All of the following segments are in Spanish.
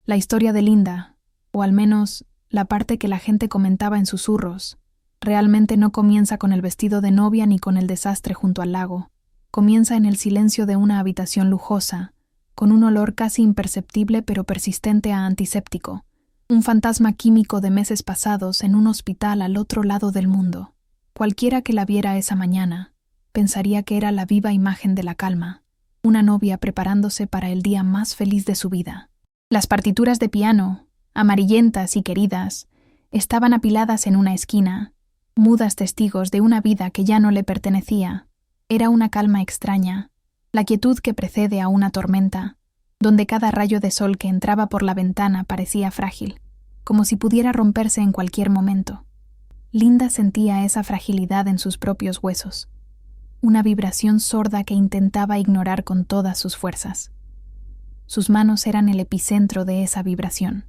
La historia de Linda, o al menos la parte que la gente comentaba en susurros, realmente no comienza con el vestido de novia ni con el desastre junto al lago. Comienza en el silencio de una habitación lujosa, con un olor casi imperceptible pero persistente a antiséptico, un fantasma químico de meses pasados en un hospital al otro lado del mundo. Cualquiera que la viera esa mañana pensaría que era la viva imagen de la calma, una novia preparándose para el día más feliz de su vida. Las partituras de piano, amarillentas y queridas, estaban apiladas en una esquina, mudas testigos de una vida que ya no le pertenecía. Era una calma extraña, la quietud que precede a una tormenta, donde cada rayo de sol que entraba por la ventana parecía frágil, como si pudiera romperse en cualquier momento. Linda sentía esa fragilidad en sus propios huesos, una vibración sorda que intentaba ignorar con todas sus fuerzas. Sus manos eran el epicentro de esa vibración.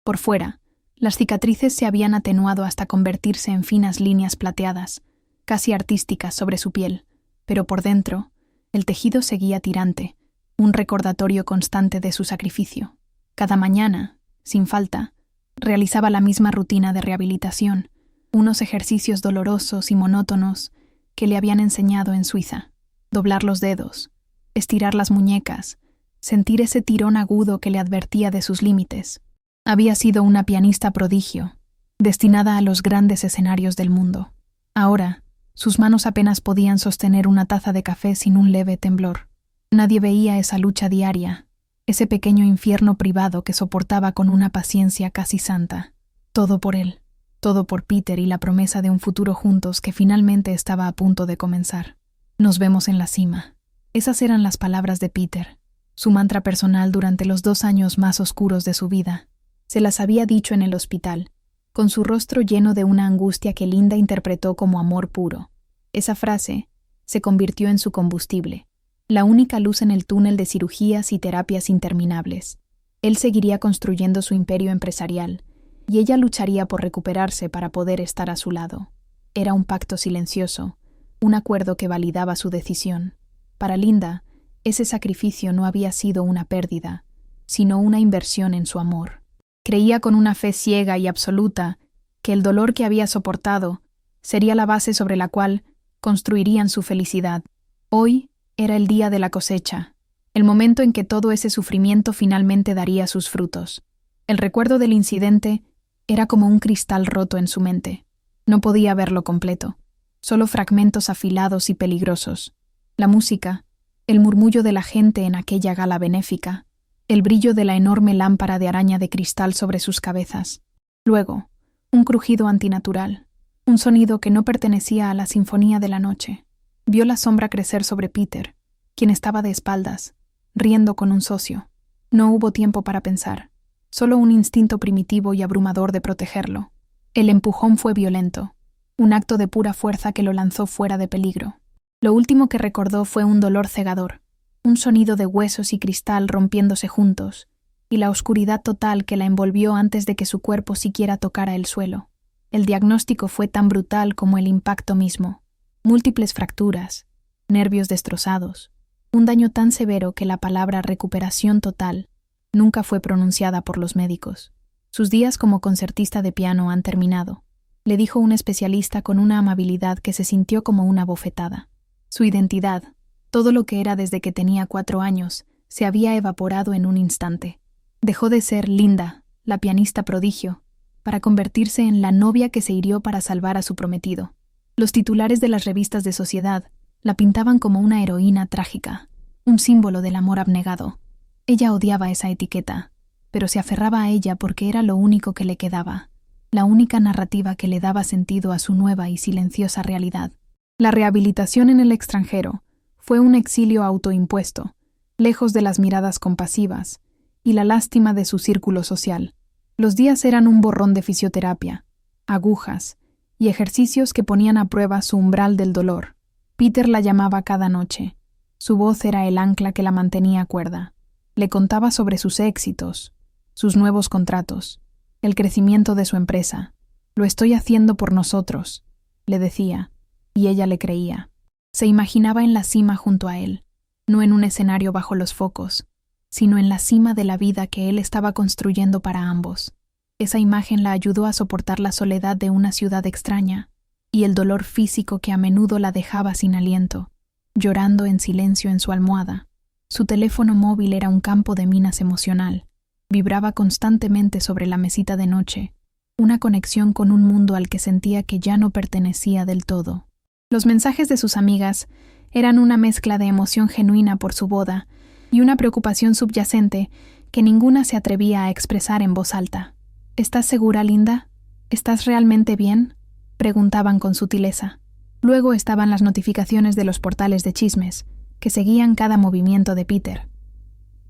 Por fuera, las cicatrices se habían atenuado hasta convertirse en finas líneas plateadas, casi artísticas sobre su piel, pero por dentro, el tejido seguía tirante, un recordatorio constante de su sacrificio. Cada mañana, sin falta, realizaba la misma rutina de rehabilitación, unos ejercicios dolorosos y monótonos que le habían enseñado en Suiza. Doblar los dedos, estirar las muñecas, sentir ese tirón agudo que le advertía de sus límites. Había sido una pianista prodigio, destinada a los grandes escenarios del mundo. Ahora, sus manos apenas podían sostener una taza de café sin un leve temblor. Nadie veía esa lucha diaria, ese pequeño infierno privado que soportaba con una paciencia casi santa. Todo por él, todo por Peter y la promesa de un futuro juntos que finalmente estaba a punto de comenzar. Nos vemos en la cima. Esas eran las palabras de Peter, su mantra personal durante los 2 años más oscuros de su vida. Se las había dicho en el hospital, con su rostro lleno de una angustia que Linda interpretó como amor puro. Esa frase se convirtió en su combustible, la única luz en el túnel de cirugías y terapias interminables. Él seguiría construyendo su imperio empresarial, y ella lucharía por recuperarse para poder estar a su lado. Era un pacto silencioso, un acuerdo que validaba su decisión. Para Linda, ese sacrificio no había sido una pérdida, sino una inversión en su amor. Creía con una fe ciega y absoluta que el dolor que había soportado sería la base sobre la cual construirían su felicidad. Hoy era el día de la cosecha, el momento en que todo ese sufrimiento finalmente daría sus frutos. El recuerdo del incidente era como un cristal roto en su mente. No podía verlo completo, solo fragmentos afilados y peligrosos. La música, el murmullo de la gente en aquella gala benéfica, el brillo de la enorme lámpara de araña de cristal sobre sus cabezas. Luego, un crujido antinatural, un sonido que no pertenecía a la sinfonía de la noche. Vio la sombra crecer sobre Peter, quien estaba de espaldas, riendo con un socio. No hubo tiempo para pensar, solo un instinto primitivo y abrumador de protegerlo. El empujón fue violento, un acto de pura fuerza que lo lanzó fuera de peligro. Lo último que recordó fue un dolor cegador, un sonido de huesos y cristal rompiéndose juntos, y la oscuridad total que la envolvió antes de que su cuerpo siquiera tocara el suelo. El diagnóstico fue tan brutal como el impacto mismo. Múltiples fracturas, nervios destrozados, un daño tan severo que la palabra recuperación total nunca fue pronunciada por los médicos. Sus días como concertista de piano han terminado, le dijo un especialista con una amabilidad que se sintió como una bofetada. Su identidad, todo lo que era desde que tenía 4 años, se había evaporado en un instante. Dejó de ser Linda, la pianista prodigio, para convertirse en la novia que se hirió para salvar a su prometido. Los titulares de las revistas de sociedad la pintaban como una heroína trágica, un símbolo del amor abnegado. Ella odiaba esa etiqueta, pero se aferraba a ella porque era lo único que le quedaba, la única narrativa que le daba sentido a su nueva y silenciosa realidad. La rehabilitación en el extranjero fue un exilio autoimpuesto, lejos de las miradas compasivas y la lástima de su círculo social. Los días eran un borrón de fisioterapia, agujas y ejercicios que ponían a prueba su umbral del dolor. Peter la llamaba cada noche. Su voz era el ancla que la mantenía cuerda. Le contaba sobre sus éxitos, sus nuevos contratos, el crecimiento de su empresa. «Lo estoy haciendo por nosotros», le decía, y ella le creía. Se imaginaba en la cima junto a él, no en un escenario bajo los focos, sino en la cima de la vida que él estaba construyendo para ambos. Esa imagen la ayudó a soportar la soledad de una ciudad extraña y el dolor físico que a menudo la dejaba sin aliento, llorando en silencio en su almohada. Su teléfono móvil era un campo de minas emocional. Vibraba constantemente sobre la mesita de noche, una conexión con un mundo al que sentía que ya no pertenecía del todo. Los mensajes de sus amigas eran una mezcla de emoción genuina por su boda y una preocupación subyacente que ninguna se atrevía a expresar en voz alta. ¿Estás segura, Linda? ¿Estás realmente bien?, preguntaban con sutileza. Luego estaban las notificaciones de los portales de chismes, que seguían cada movimiento de Peter.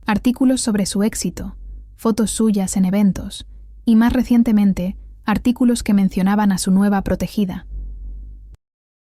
Artículos sobre su éxito, fotos suyas en eventos, y más recientemente, artículos que mencionaban a su nueva protegida.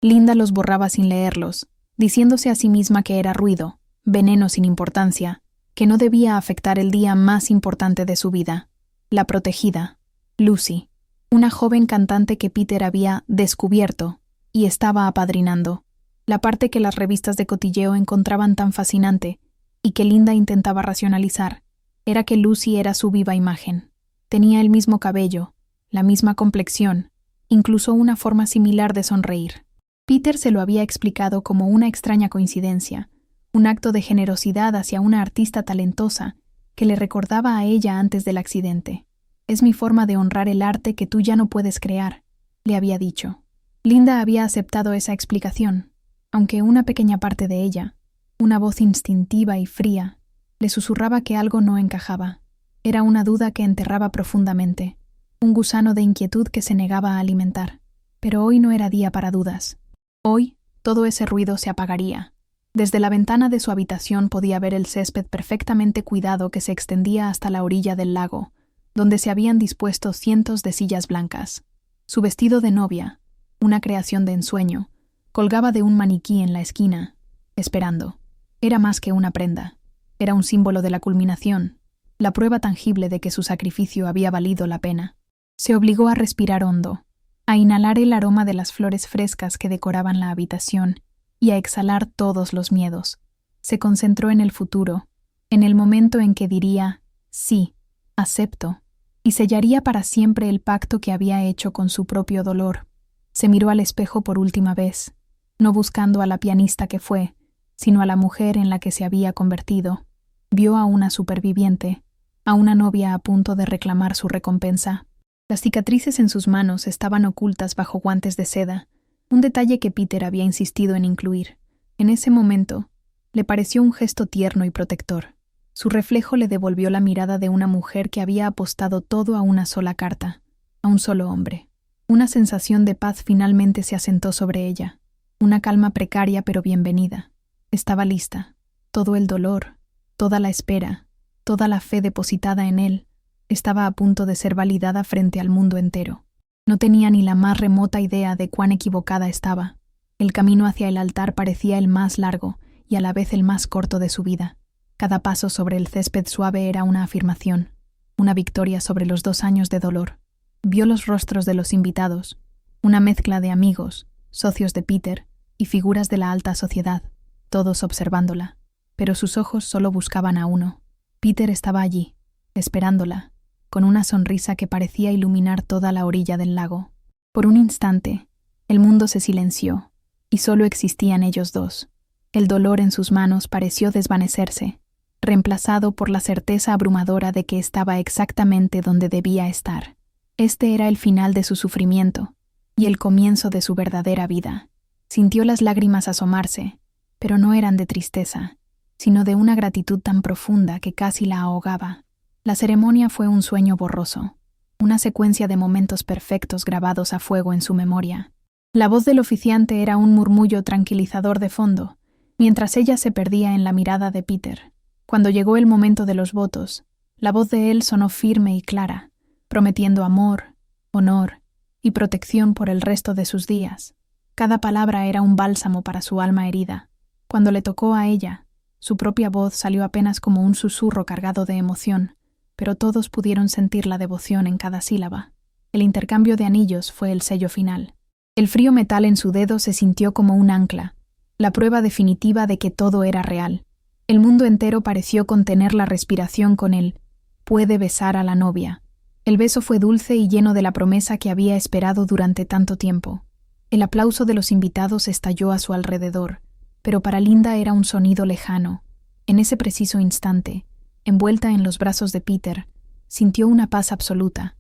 Linda los borraba sin leerlos, diciéndose a sí misma que era ruido, veneno sin importancia, que no debía afectar el día más importante de su vida. La protegida, Lucy, una joven cantante que Peter había descubierto y estaba apadrinando, la parte que las revistas de cotilleo encontraban tan fascinante y que Linda intentaba racionalizar, era que Lucy era su viva imagen. Tenía el mismo cabello, la misma complexión, incluso una forma similar de sonreír. Peter se lo había explicado como una extraña coincidencia, un acto de generosidad hacia una artista talentosa que le recordaba a ella antes del accidente. «Es mi forma de honrar el arte que tú ya no puedes crear», le había dicho. Linda había aceptado esa explicación, aunque una pequeña parte de ella, una voz instintiva y fría, le susurraba que algo no encajaba. Era una duda que enterraba profundamente, un gusano de inquietud que se negaba a alimentar. Pero hoy no era día para dudas. Hoy, todo ese ruido se apagaría. Desde la ventana de su habitación podía ver el césped perfectamente cuidado que se extendía hasta la orilla del lago, donde se habían dispuesto cientos de sillas blancas. Su vestido de novia, una creación de ensueño, colgaba de un maniquí en la esquina, esperando. Era más que una prenda. Era un símbolo de la culminación, la prueba tangible de que su sacrificio había valido la pena. Se obligó a respirar hondo, a inhalar el aroma de las flores frescas que decoraban la habitación y a exhalar todos los miedos. Se concentró en el futuro, en el momento en que diría, sí, acepto, y sellaría para siempre el pacto que había hecho con su propio dolor. Se miró al espejo por última vez, no buscando a la pianista que fue, sino a la mujer en la que se había convertido. Vio a una superviviente, a una novia a punto de reclamar su recompensa. Las cicatrices en sus manos estaban ocultas bajo guantes de seda, un detalle que Peter había insistido en incluir. En ese momento, le pareció un gesto tierno y protector. Su reflejo le devolvió la mirada de una mujer que había apostado todo a una sola carta, a un solo hombre. Una sensación de paz finalmente se asentó sobre ella, una calma precaria pero bienvenida. Estaba lista. Todo el dolor, toda la espera, toda la fe depositada en él, estaba a punto de ser validada frente al mundo entero. No tenía ni la más remota idea de cuán equivocada estaba. El camino hacia el altar parecía el más largo y a la vez el más corto de su vida. Cada paso sobre el césped suave era una afirmación, una victoria sobre los 2 años de dolor. Vio los rostros de los invitados, una mezcla de amigos, socios de Peter y figuras de la alta sociedad, todos observándola, pero sus ojos solo buscaban a uno. Peter estaba allí, esperándola, con una sonrisa que parecía iluminar toda la orilla del lago. Por un instante, el mundo se silenció, y solo existían ellos dos. El dolor en sus manos pareció desvanecerse, reemplazado por la certeza abrumadora de que estaba exactamente donde debía estar. Este era el final de su sufrimiento, y el comienzo de su verdadera vida. Sintió las lágrimas asomarse, pero no eran de tristeza, sino de una gratitud tan profunda que casi la ahogaba. La ceremonia fue un sueño borroso, una secuencia de momentos perfectos grabados a fuego en su memoria. La voz del oficiante era un murmullo tranquilizador de fondo, mientras ella se perdía en la mirada de Peter. Cuando llegó el momento de los votos, la voz de él sonó firme y clara, prometiendo amor, honor y protección por el resto de sus días. Cada palabra era un bálsamo para su alma herida. Cuando le tocó a ella, su propia voz salió apenas como un susurro cargado de emoción, pero todos pudieron sentir la devoción en cada sílaba. El intercambio de anillos fue el sello final. El frío metal en su dedo se sintió como un ancla, la prueba definitiva de que todo era real. El mundo entero pareció contener la respiración con él. Puede besar a la novia. El beso fue dulce y lleno de la promesa que había esperado durante tanto tiempo. El aplauso de los invitados estalló a su alrededor, pero para Linda era un sonido lejano. En ese preciso instante, envuelta en los brazos de Peter, sintió una paz absoluta.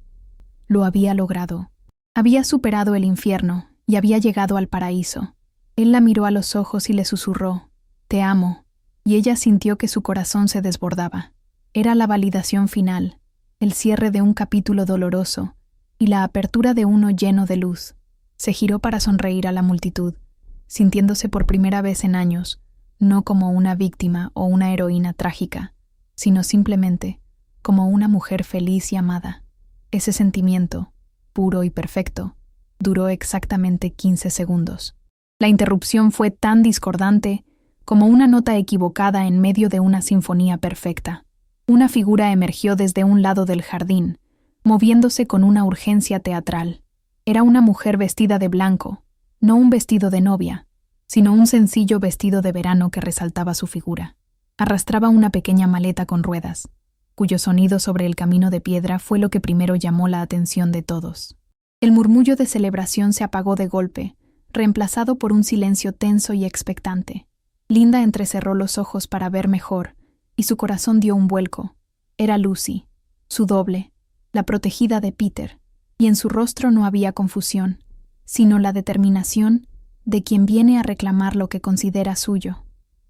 Lo había logrado. Había superado el infierno y había llegado al paraíso. Él la miró a los ojos y le susurró, «Te amo», y ella sintió que su corazón se desbordaba. Era la validación final, el cierre de un capítulo doloroso y la apertura de uno lleno de luz. Se giró para sonreír a la multitud, sintiéndose por primera vez en años, no como una víctima o una heroína trágica, sino simplemente como una mujer feliz y amada. Ese sentimiento, puro y perfecto, duró exactamente 15 segundos. La interrupción fue tan discordante como una nota equivocada en medio de una sinfonía perfecta. Una figura emergió desde un lado del jardín, moviéndose con una urgencia teatral. Era una mujer vestida de blanco, no un vestido de novia, sino un sencillo vestido de verano que resaltaba su figura. Arrastraba una pequeña maleta con ruedas, cuyo sonido sobre el camino de piedra fue lo que primero llamó la atención de todos. El murmullo de celebración se apagó de golpe, reemplazado por un silencio tenso y expectante. Linda entrecerró los ojos para ver mejor, y su corazón dio un vuelco. Era Lucy, su doble, la protegida de Peter, y en su rostro no había confusión, sino la determinación de quien viene a reclamar lo que considera suyo.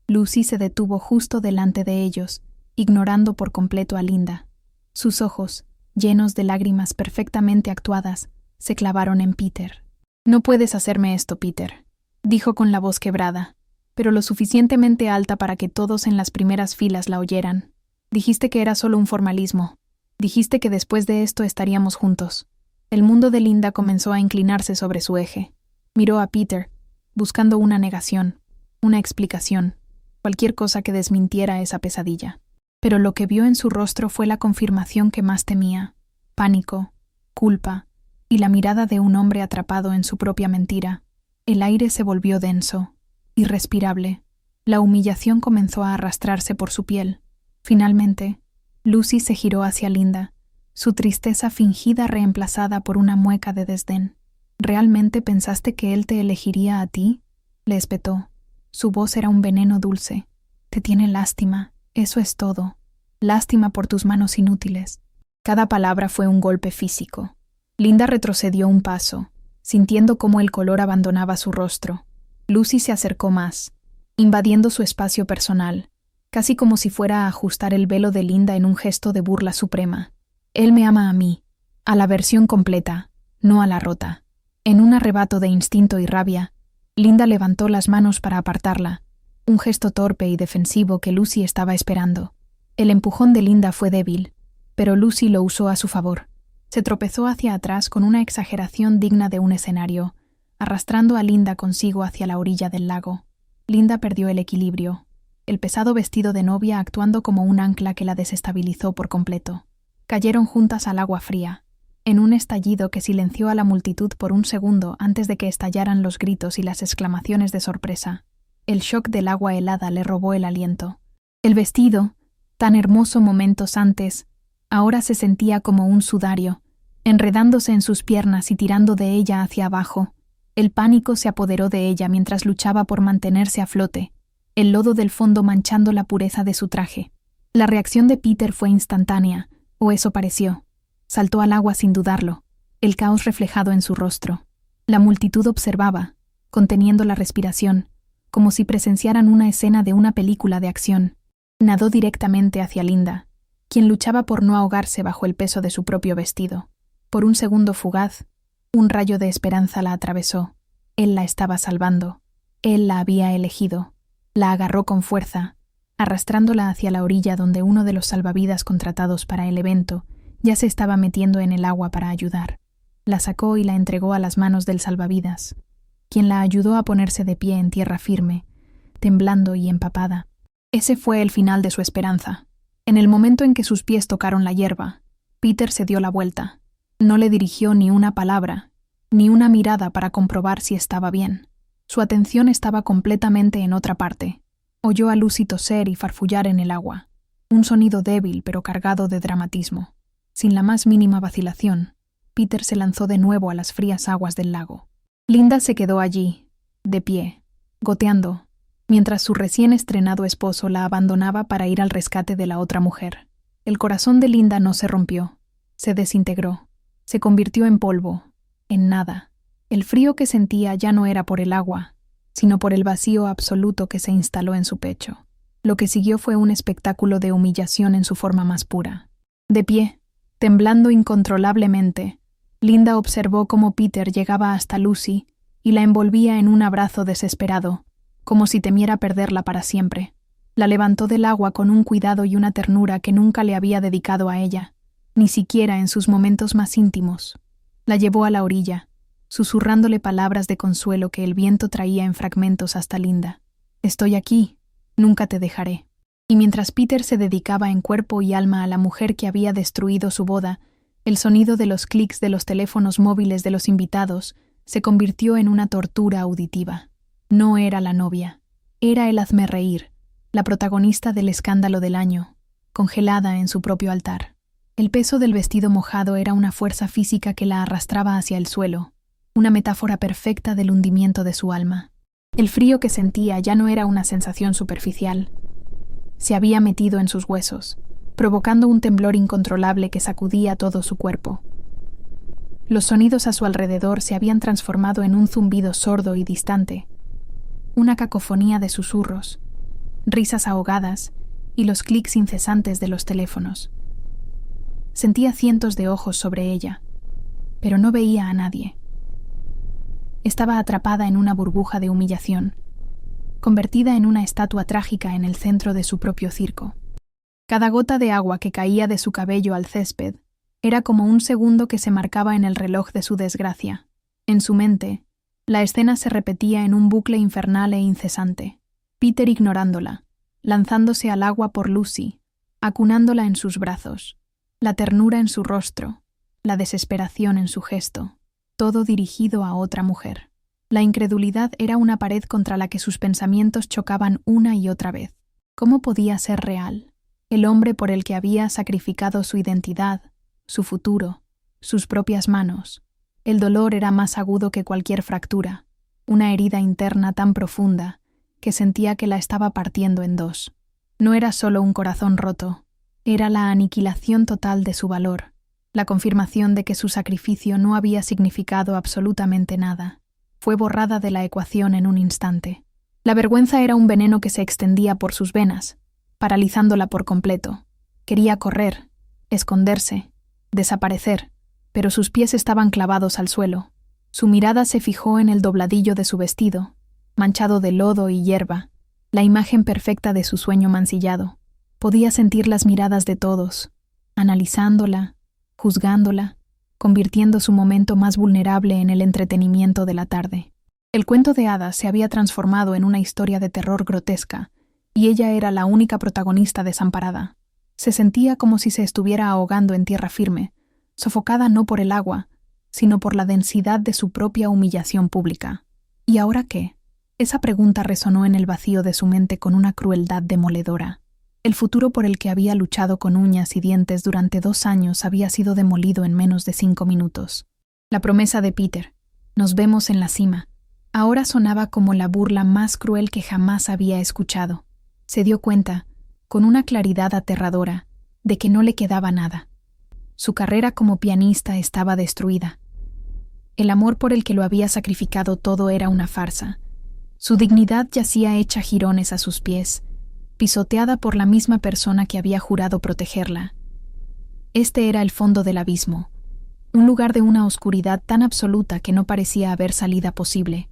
Lucy se detuvo justo delante de ellos, ignorando por completo a Linda. Sus ojos, llenos de lágrimas perfectamente actuadas, se clavaron en Peter. «No puedes hacerme esto, Peter», dijo con la voz quebrada, pero lo suficientemente alta para que todos en las primeras filas la oyeran. «Dijiste que era solo un formalismo. Dijiste que después de esto estaríamos juntos». El mundo de Linda comenzó a inclinarse sobre su eje. Miró a Peter, buscando una negación, una explicación, cualquier cosa que desmintiera esa pesadilla. Pero lo que vio en su rostro fue la confirmación que más temía: pánico, culpa y la mirada de un hombre atrapado en su propia mentira. El aire se volvió denso, irrespirable. La humillación comenzó a arrastrarse por su piel. Finalmente, Lucy se giró hacia Linda, su tristeza fingida reemplazada por una mueca de desdén. «¿Realmente pensaste que él te elegiría a ti?», le espetó. Su voz era un veneno dulce. «Te tiene lástima, eso es todo. Lástima por tus manos inútiles». Cada palabra fue un golpe físico. Linda retrocedió un paso, sintiendo cómo el color abandonaba su rostro. Lucy se acercó más, invadiendo su espacio personal, casi como si fuera a ajustar el velo de Linda en un gesto de burla suprema. «Él me ama a mí, a la versión completa, no a la rota». En un arrebato de instinto y rabia, Linda levantó las manos para apartarla, un gesto torpe y defensivo que Lucy estaba esperando. El empujón de Linda fue débil, pero Lucy lo usó a su favor. Se tropezó hacia atrás con una exageración digna de un escenario, arrastrando a Linda consigo hacia la orilla del lago. Linda perdió el equilibrio, el pesado vestido de novia actuando como un ancla que la desestabilizó por completo. Cayeron juntas al agua fría, en un estallido que silenció a la multitud por un segundo antes de que estallaran los gritos y las exclamaciones de sorpresa. El shock del agua helada le robó el aliento. El vestido, tan hermoso momentos antes, ahora se sentía como un sudario, enredándose en sus piernas y tirando de ella hacia abajo. El pánico se apoderó de ella mientras luchaba por mantenerse a flote, el lodo del fondo manchando la pureza de su traje. La reacción de Peter fue instantánea, o eso pareció. Saltó al agua sin dudarlo, el caos reflejado en su rostro. La multitud observaba, conteniendo la respiración, como si presenciaran una escena de una película de acción. Nadó directamente hacia Linda, quien luchaba por no ahogarse bajo el peso de su propio vestido. Por un segundo fugaz, un rayo de esperanza la atravesó. Él la estaba salvando. Él la había elegido. La agarró con fuerza, arrastrándola hacia la orilla donde uno de los salvavidas contratados para el evento ya se estaba metiendo en el agua para ayudar. La sacó y la entregó a las manos del salvavidas, quien la ayudó a ponerse de pie en tierra firme, temblando y empapada. Ese fue el final de su esperanza. En el momento en que sus pies tocaron la hierba, Peter se dio la vuelta. No le dirigió ni una palabra, ni una mirada para comprobar si estaba bien. Su atención estaba completamente en otra parte. Oyó a Lucy toser y farfullar en el agua, un sonido débil pero cargado de dramatismo. Sin la más mínima vacilación, Peter se lanzó de nuevo a las frías aguas del lago. Linda se quedó allí, de pie, goteando, mientras su recién estrenado esposo la abandonaba para ir al rescate de la otra mujer. El corazón de Linda no se rompió, se desintegró, se convirtió en polvo, en nada. El frío que sentía ya no era por el agua, sino por el vacío absoluto que se instaló en su pecho. Lo que siguió fue un espectáculo de humillación en su forma más pura. De pie, temblando incontrolablemente, Linda observó cómo Peter llegaba hasta Lucy y la envolvía en un abrazo desesperado, como si temiera perderla para siempre. La levantó del agua con un cuidado y una ternura que nunca le había dedicado a ella, ni siquiera en sus momentos más íntimos. La llevó a la orilla, susurrándole palabras de consuelo que el viento traía en fragmentos hasta Linda. «Estoy aquí, nunca te dejaré». Y mientras Peter se dedicaba en cuerpo y alma a la mujer que había destruido su boda, el sonido de los clics de los teléfonos móviles de los invitados se convirtió en una tortura auditiva. No era la novia, era el hazmerreír, la protagonista del escándalo del año, congelada en su propio altar. El peso del vestido mojado era una fuerza física que la arrastraba hacia el suelo, una metáfora perfecta del hundimiento de su alma. El frío que sentía ya no era una sensación superficial. Se había metido en sus huesos, provocando un temblor incontrolable que sacudía todo su cuerpo. Los sonidos a su alrededor se habían transformado en un zumbido sordo y distante, una cacofonía de susurros, risas ahogadas y los clics incesantes de los teléfonos. Sentía cientos de ojos sobre ella, pero no veía a nadie. Estaba atrapada en una burbuja de humillación, convertida en una estatua trágica en el centro de su propio circo. Cada gota de agua que caía de su cabello al césped era como un segundo que se marcaba en el reloj de su desgracia. En su mente, la escena se repetía en un bucle infernal e incesante. Peter ignorándola, lanzándose al agua por Lucy, acunándola en sus brazos, la ternura en su rostro, la desesperación en su gesto, todo dirigido a otra mujer. La incredulidad era una pared contra la que sus pensamientos chocaban una y otra vez. ¿Cómo podía ser real? El hombre por el que había sacrificado su identidad, su futuro, sus propias manos. El dolor era más agudo que cualquier fractura, una herida interna tan profunda que sentía que la estaba partiendo en dos. No era solo un corazón roto, era la aniquilación total de su valor, la confirmación de que su sacrificio no había significado absolutamente nada. Fue borrada de la ecuación en un instante. La vergüenza era un veneno que se extendía por sus venas, paralizándola por completo. Quería correr, esconderse, desaparecer, pero sus pies estaban clavados al suelo. Su mirada se fijó en el dobladillo de su vestido, manchado de lodo y hierba, la imagen perfecta de su sueño mancillado. Podía sentir las miradas de todos, analizándola, juzgándola, convirtiendo su momento más vulnerable en el entretenimiento de la tarde. El cuento de hadas se había transformado en una historia de terror grotesca, y ella era la única protagonista desamparada. Se sentía como si se estuviera ahogando en tierra firme, sofocada no por el agua, sino por la densidad de su propia humillación pública. ¿Y ahora qué? Esa pregunta resonó en el vacío de su mente con una crueldad demoledora. El futuro por el que había luchado con uñas y dientes durante 2 años había sido demolido en menos de 5 minutos. La promesa de Peter, «Nos vemos en la cima», ahora sonaba como la burla más cruel que jamás había escuchado. Se dio cuenta, con una claridad aterradora, de que no le quedaba nada. Su carrera como pianista estaba destruida. El amor por el que lo había sacrificado todo era una farsa. Su dignidad yacía hecha jirones a sus pies, pisoteada por la misma persona que había jurado protegerla. Este era el fondo del abismo, un lugar de una oscuridad tan absoluta que no parecía haber salida posible.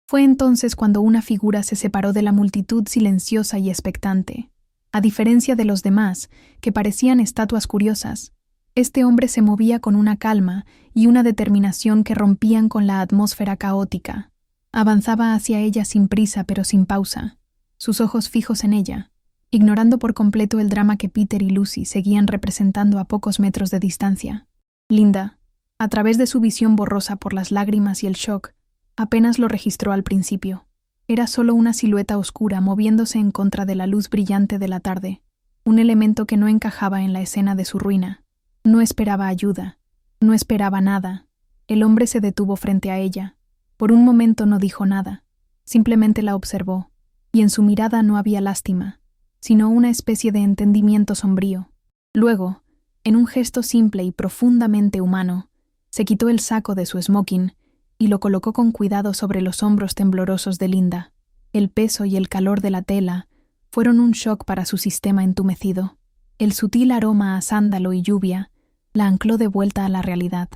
Fue entonces cuando una figura se separó de la multitud silenciosa y expectante. A diferencia de los demás, que parecían estatuas curiosas, este hombre se movía con una calma y una determinación que rompían con la atmósfera caótica. Avanzaba hacia ella sin prisa pero sin pausa, sus ojos fijos en ella, ignorando por completo el drama que Peter y Lucy seguían representando a pocos metros de distancia. Linda, a través de su visión borrosa por las lágrimas y el shock, apenas lo registró al principio. Era solo una silueta oscura moviéndose en contra de la luz brillante de la tarde, un elemento que no encajaba en la escena de su ruina. No esperaba ayuda, no esperaba nada. El hombre se detuvo frente a ella. Por un momento no dijo nada, simplemente la observó, y en su mirada no había lástima, sino una especie de entendimiento sombrío. Luego, en un gesto simple y profundamente humano, se quitó el saco de su smoking y lo colocó con cuidado sobre los hombros temblorosos de Linda. El peso y el calor de la tela fueron un shock para su sistema entumecido. El sutil aroma a sándalo y lluvia la ancló de vuelta a la realidad,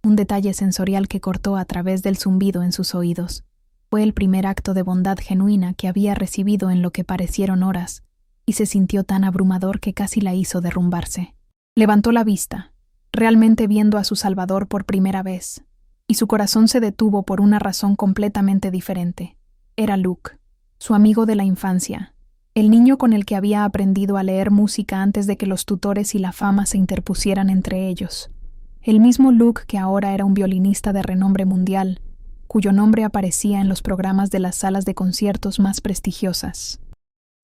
un detalle sensorial que cortó a través del zumbido en sus oídos. Fue el primer acto de bondad genuina que había recibido en lo que parecieron horas, y se sintió tan abrumador que casi la hizo derrumbarse. Levantó la vista, realmente viendo a su Salvador por primera vez, y su corazón se detuvo por una razón completamente diferente. Era Luke, su amigo de la infancia, el niño con el que había aprendido a leer música antes de que los tutores y la fama se interpusieran entre ellos. El mismo Luke que ahora era un violinista de renombre mundial, cuyo nombre aparecía en los programas de las salas de conciertos más prestigiosas.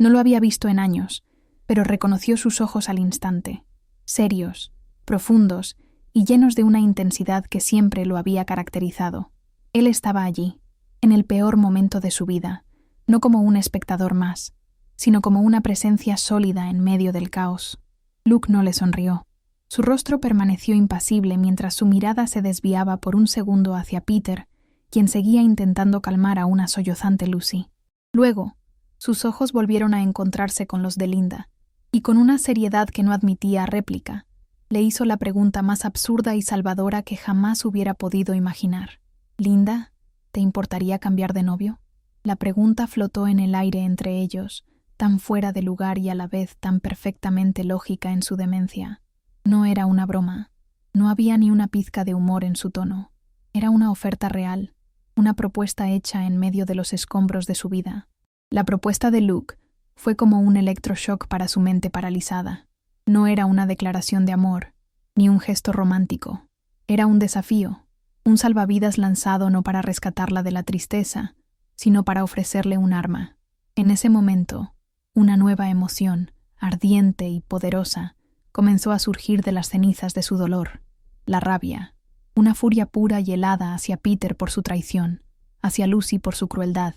No lo había visto en años, pero reconoció sus ojos al instante, serios, profundos y llenos de una intensidad que siempre lo había caracterizado. Él estaba allí, en el peor momento de su vida, no como un espectador más, sino como una presencia sólida en medio del caos. Luke no le sonrió. Su rostro permaneció impasible mientras su mirada se desviaba por un segundo hacia Peter, quien seguía intentando calmar a una sollozante Lucy. Luego, sus ojos volvieron a encontrarse con los de Linda, y con una seriedad que no admitía réplica, le hizo la pregunta más absurda y salvadora que jamás hubiera podido imaginar. «Linda, ¿te importaría cambiar de novio?» La pregunta flotó en el aire entre ellos, tan fuera de lugar y a la vez tan perfectamente lógica en su demencia. No era una broma, no había ni una pizca de humor en su tono. Era una oferta real, una propuesta hecha en medio de los escombros de su vida. La propuesta de Luke fue como un electroshock para su mente paralizada. No era una declaración de amor, ni un gesto romántico. Era un desafío, un salvavidas lanzado no para rescatarla de la tristeza, sino para ofrecerle un arma. En ese momento, una nueva emoción, ardiente y poderosa, comenzó a surgir de las cenizas de su dolor. La rabia, una furia pura y helada hacia Peter por su traición, hacia Lucy por su crueldad,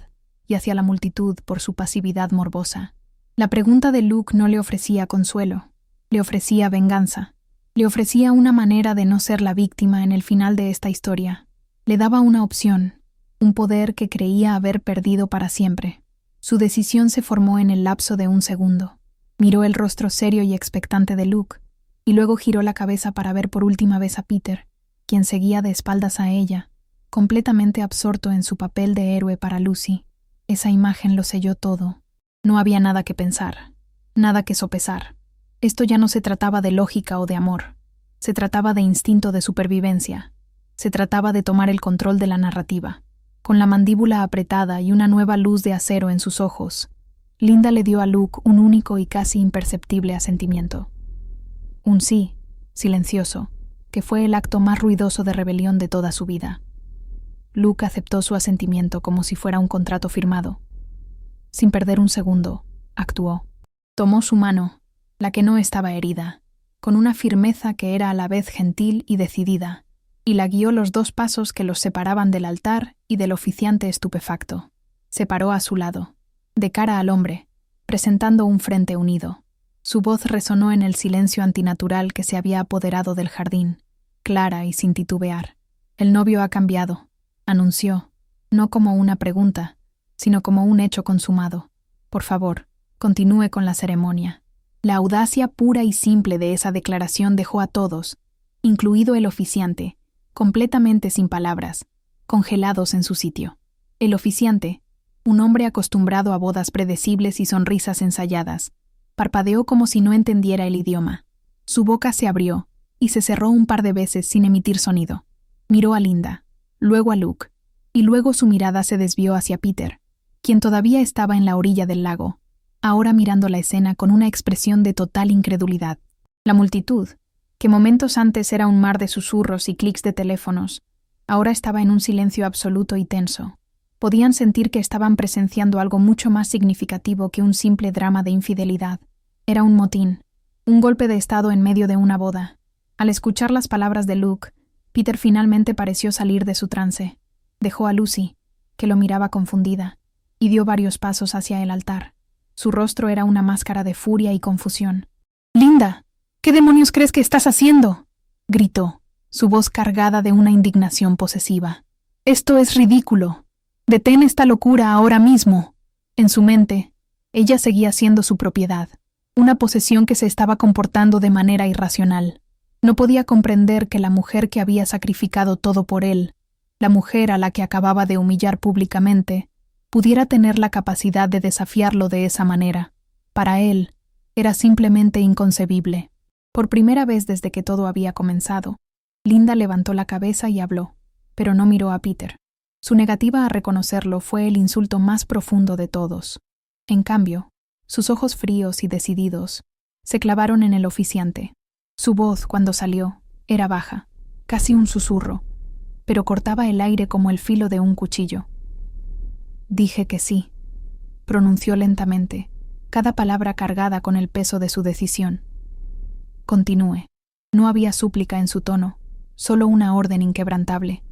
y hacia la multitud por su pasividad morbosa. La pregunta de Luke no le ofrecía consuelo, le ofrecía venganza, le ofrecía una manera de no ser la víctima en el final de esta historia. Le daba una opción, un poder que creía haber perdido para siempre. Su decisión se formó en el lapso de un segundo. Miró el rostro serio y expectante de Luke, y luego giró la cabeza para ver por última vez a Peter, quien seguía de espaldas a ella, completamente absorto en su papel de héroe para Lucy. Esa imagen lo selló todo. No había nada que pensar, nada que sopesar. Esto ya no se trataba de lógica o de amor. Se trataba de instinto de supervivencia. Se trataba de tomar el control de la narrativa. Con la mandíbula apretada y una nueva luz de acero en sus ojos, Linda le dio a Luke un único y casi imperceptible asentimiento. Un sí, silencioso, que fue el acto más ruidoso de rebelión de toda su vida. Luke aceptó su asentimiento como si fuera un contrato firmado. Sin perder un segundo, actuó. Tomó su mano, la que no estaba herida, con una firmeza que era a la vez gentil y decidida, y la guió los 2 pasos que los separaban del altar y del oficiante estupefacto. Se paró a su lado, de cara al hombre, presentando un frente unido. Su voz resonó en el silencio antinatural que se había apoderado del jardín, clara y sin titubear. «El novio ha cambiado», anunció, no como una pregunta, sino como un hecho consumado. «Por favor, continúe con la ceremonia». La audacia pura y simple de esa declaración dejó a todos, incluido el oficiante, completamente sin palabras, congelados en su sitio. El oficiante, un hombre acostumbrado a bodas predecibles y sonrisas ensayadas, parpadeó como si no entendiera el idioma. Su boca se abrió y se cerró un par de veces sin emitir sonido. Miró a Linda, luego a Luke, y luego su mirada se desvió hacia Peter, quien todavía estaba en la orilla del lago, ahora mirando la escena con una expresión de total incredulidad. La multitud, que momentos antes era un mar de susurros y clics de teléfonos, ahora estaba en un silencio absoluto y tenso. Podían sentir que estaban presenciando algo mucho más significativo que un simple drama de infidelidad. Era un motín, un golpe de estado en medio de una boda. Al escuchar las palabras de Luke, Peter finalmente pareció salir de su trance. Dejó a Lucy, que lo miraba confundida, y dio varios pasos hacia el altar. Su rostro era una máscara de furia y confusión. «Linda, ¿qué demonios crees que estás haciendo?», gritó, su voz cargada de una indignación posesiva. «Esto es ridículo. Detén esta locura ahora mismo». En su mente, ella seguía siendo su propiedad, una posesión que se estaba comportando de manera irracional. No podía comprender que la mujer que había sacrificado todo por él, la mujer a la que acababa de humillar públicamente, pudiera tener la capacidad de desafiarlo de esa manera. Para él, era simplemente inconcebible. Por primera vez desde que todo había comenzado, Linda levantó la cabeza y habló, pero no miró a Peter. Su negativa a reconocerlo fue el insulto más profundo de todos. En cambio, sus ojos fríos y decididos se clavaron en el oficiante. Su voz, cuando salió, era baja, casi un susurro, pero cortaba el aire como el filo de un cuchillo. «Dije que sí», pronunció lentamente, cada palabra cargada con el peso de su decisión. «Continúe». No había súplica en su tono, solo una orden inquebrantable.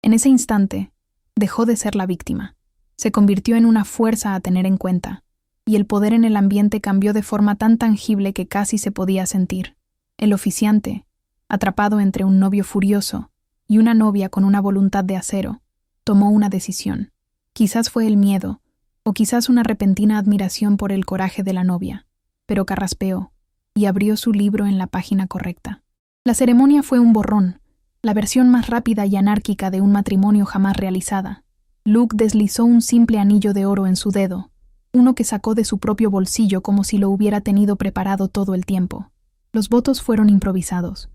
En ese instante, dejó de ser la víctima. Se convirtió en una fuerza a tener en cuenta, y el poder en el ambiente cambió de forma tan tangible que casi se podía sentir. El oficiante, atrapado entre un novio furioso y una novia con una voluntad de acero, tomó una decisión. Quizás fue el miedo, o quizás una repentina admiración por el coraje de la novia, pero carraspeó y abrió su libro en la página correcta. La ceremonia fue un borrón, la versión más rápida y anárquica de un matrimonio jamás realizada. Luke deslizó un simple anillo de oro en su dedo, uno que sacó de su propio bolsillo como si lo hubiera tenido preparado todo el tiempo. Los votos fueron improvisados,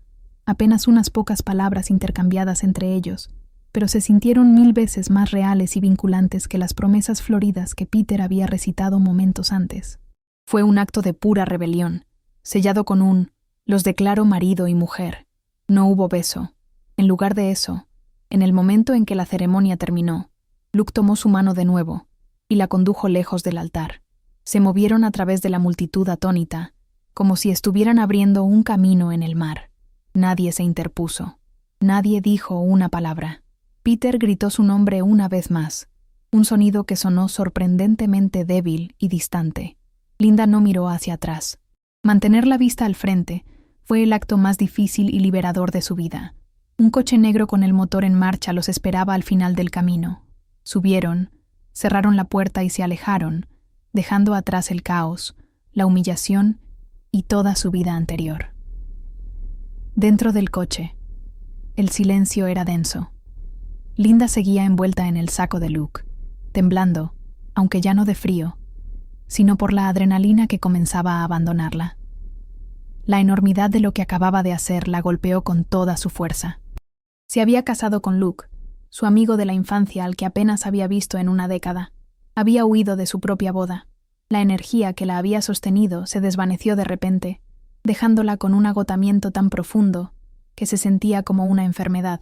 apenas unas pocas palabras intercambiadas entre ellos, pero se sintieron 1000 veces más reales y vinculantes que las promesas floridas que Peter había recitado momentos antes. Fue un acto de pura rebelión, sellado con un «los declaro marido y mujer». No hubo beso. En lugar de eso, en el momento en que la ceremonia terminó, Luke tomó su mano de nuevo y la condujo lejos del altar. Se movieron a través de la multitud atónita, como si estuvieran abriendo un camino en el mar. Nadie se interpuso. Nadie dijo una palabra. Peter gritó su nombre una vez más, un sonido que sonó sorprendentemente débil y distante. Linda no miró hacia atrás. Mantener la vista al frente fue el acto más difícil y liberador de su vida. Un coche negro con el motor en marcha los esperaba al final del camino. Subieron, cerraron la puerta y se alejaron, dejando atrás el caos, la humillación y toda su vida anterior. Dentro del coche, el silencio era denso. Linda seguía envuelta en el saco de Luke, temblando, aunque ya no de frío, sino por la adrenalina que comenzaba a abandonarla. La enormidad de lo que acababa de hacer la golpeó con toda su fuerza. Se había casado con Luke, su amigo de la infancia al que apenas había visto en una década. Había huido de su propia boda. La energía que la había sostenido se desvaneció de repente, dejándola con un agotamiento tan profundo que se sentía como una enfermedad.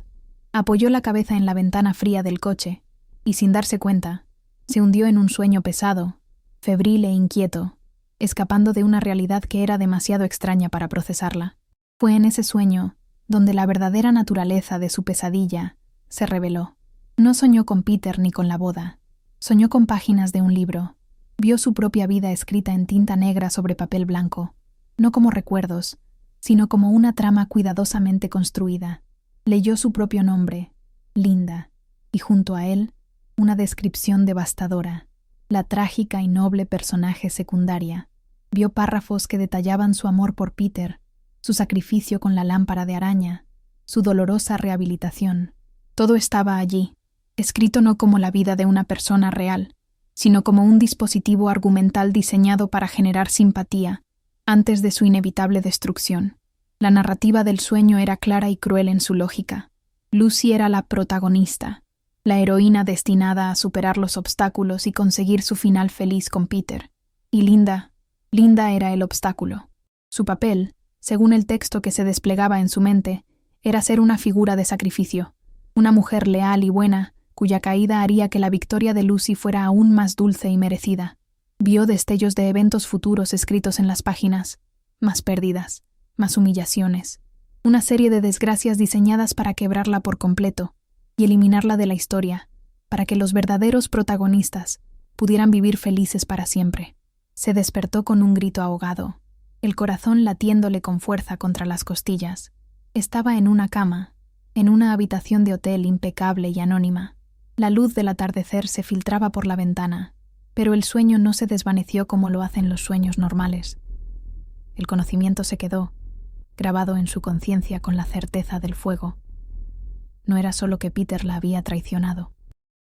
Apoyó la cabeza en la ventana fría del coche y, sin darse cuenta, se hundió en un sueño pesado, febril e inquieto, escapando de una realidad que era demasiado extraña para procesarla. Fue en ese sueño donde la verdadera naturaleza de su pesadilla se reveló. No soñó con Peter ni con la boda. Soñó con páginas de un libro. Vio su propia vida escrita en tinta negra sobre papel blanco, no como recuerdos, sino como una trama cuidadosamente construida. Leyó su propio nombre, Linda, y junto a él, una descripción devastadora, la trágica y noble personaje secundaria. Vio párrafos que detallaban su amor por Peter, su sacrificio con la lámpara de araña, su dolorosa rehabilitación. Todo estaba allí, escrito no como la vida de una persona real, sino como un dispositivo argumental diseñado para generar simpatía antes de su inevitable destrucción. La narrativa del sueño era clara y cruel en su lógica. Lucy era la protagonista, la heroína destinada a superar los obstáculos y conseguir su final feliz con Peter. Y Linda era el obstáculo. Su papel, según el texto que se desplegaba en su mente, era ser una figura de sacrificio, una mujer leal y buena cuya caída haría que la victoria de Lucy fuera aún más dulce y merecida. Vio destellos de eventos futuros escritos en las páginas, más pérdidas, más humillaciones, una serie de desgracias diseñadas para quebrarla por completo y eliminarla de la historia, para que los verdaderos protagonistas pudieran vivir felices para siempre. Se despertó con un grito ahogado, el corazón latiéndole con fuerza contra las costillas. Estaba en una cama, en una habitación de hotel impecable y anónima. La luz del atardecer se filtraba por la ventana, pero el sueño no se desvaneció como lo hacen los sueños normales. El conocimiento se quedó, grabado en su conciencia con la certeza del fuego. No era solo que Peter la había traicionado.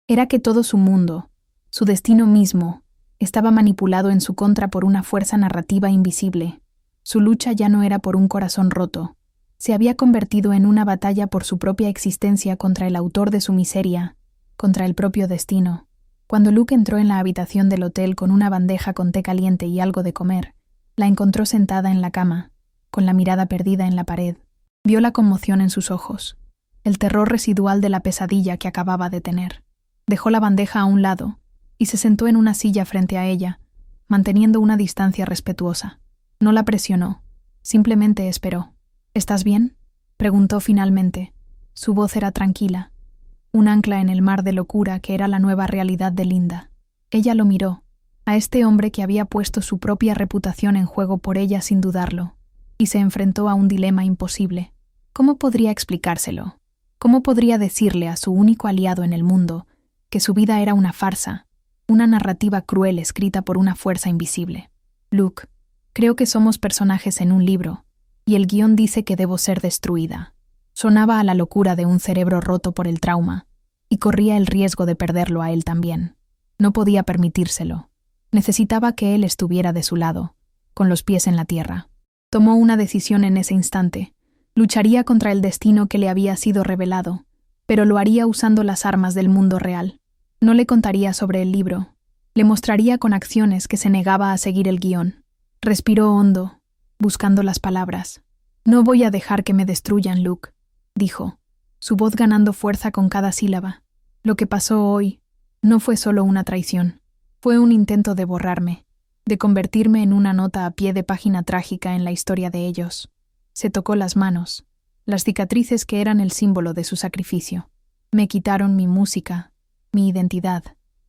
Era que todo su mundo, su destino mismo, estaba manipulado en su contra por una fuerza narrativa invisible. Su lucha ya no era por un corazón roto. Se había convertido en una batalla por su propia existencia contra el autor de su miseria, contra el propio destino. Cuando Luke entró en la habitación del hotel con una bandeja con té caliente y algo de comer, la encontró sentada en la cama, con la mirada perdida en la pared. Vio la conmoción en sus ojos, el terror residual de la pesadilla que acababa de tener. Dejó la bandeja a un lado y se sentó en una silla frente a ella, manteniendo una distancia respetuosa. No la presionó, simplemente esperó. ¿Estás bien?, preguntó finalmente. Su voz era tranquila, un ancla en el mar de locura que era la nueva realidad de Linda. Ella lo miró, a este hombre que había puesto su propia reputación en juego por ella sin dudarlo, y se enfrentó a un dilema imposible. ¿Cómo podría explicárselo? ¿Cómo podría decirle a su único aliado en el mundo que su vida era una farsa, una narrativa cruel escrita por una fuerza invisible? Luke, creo que somos personajes en un libro, y el guión dice que debo ser destruida. Sonaba a la locura de un cerebro roto por el trauma, y corría el riesgo de perderlo a él también. No podía permitírselo. Necesitaba que él estuviera de su lado, con los pies en la tierra. Tomó una decisión en ese instante. Lucharía contra el destino que le había sido revelado, pero lo haría usando las armas del mundo real. No le contaría sobre el libro. Le mostraría con acciones que se negaba a seguir el guión. Respiró hondo, buscando las palabras. «No voy a dejar que me destruyan, Luke», dijo, su voz ganando fuerza con cada sílaba. Lo que pasó hoy no fue solo una traición. Fue un intento de borrarme, de convertirme en una nota a pie de página trágica en la historia de ellos. Se tocó las manos, las cicatrices que eran el símbolo de su sacrificio. Me quitaron mi música, mi identidad,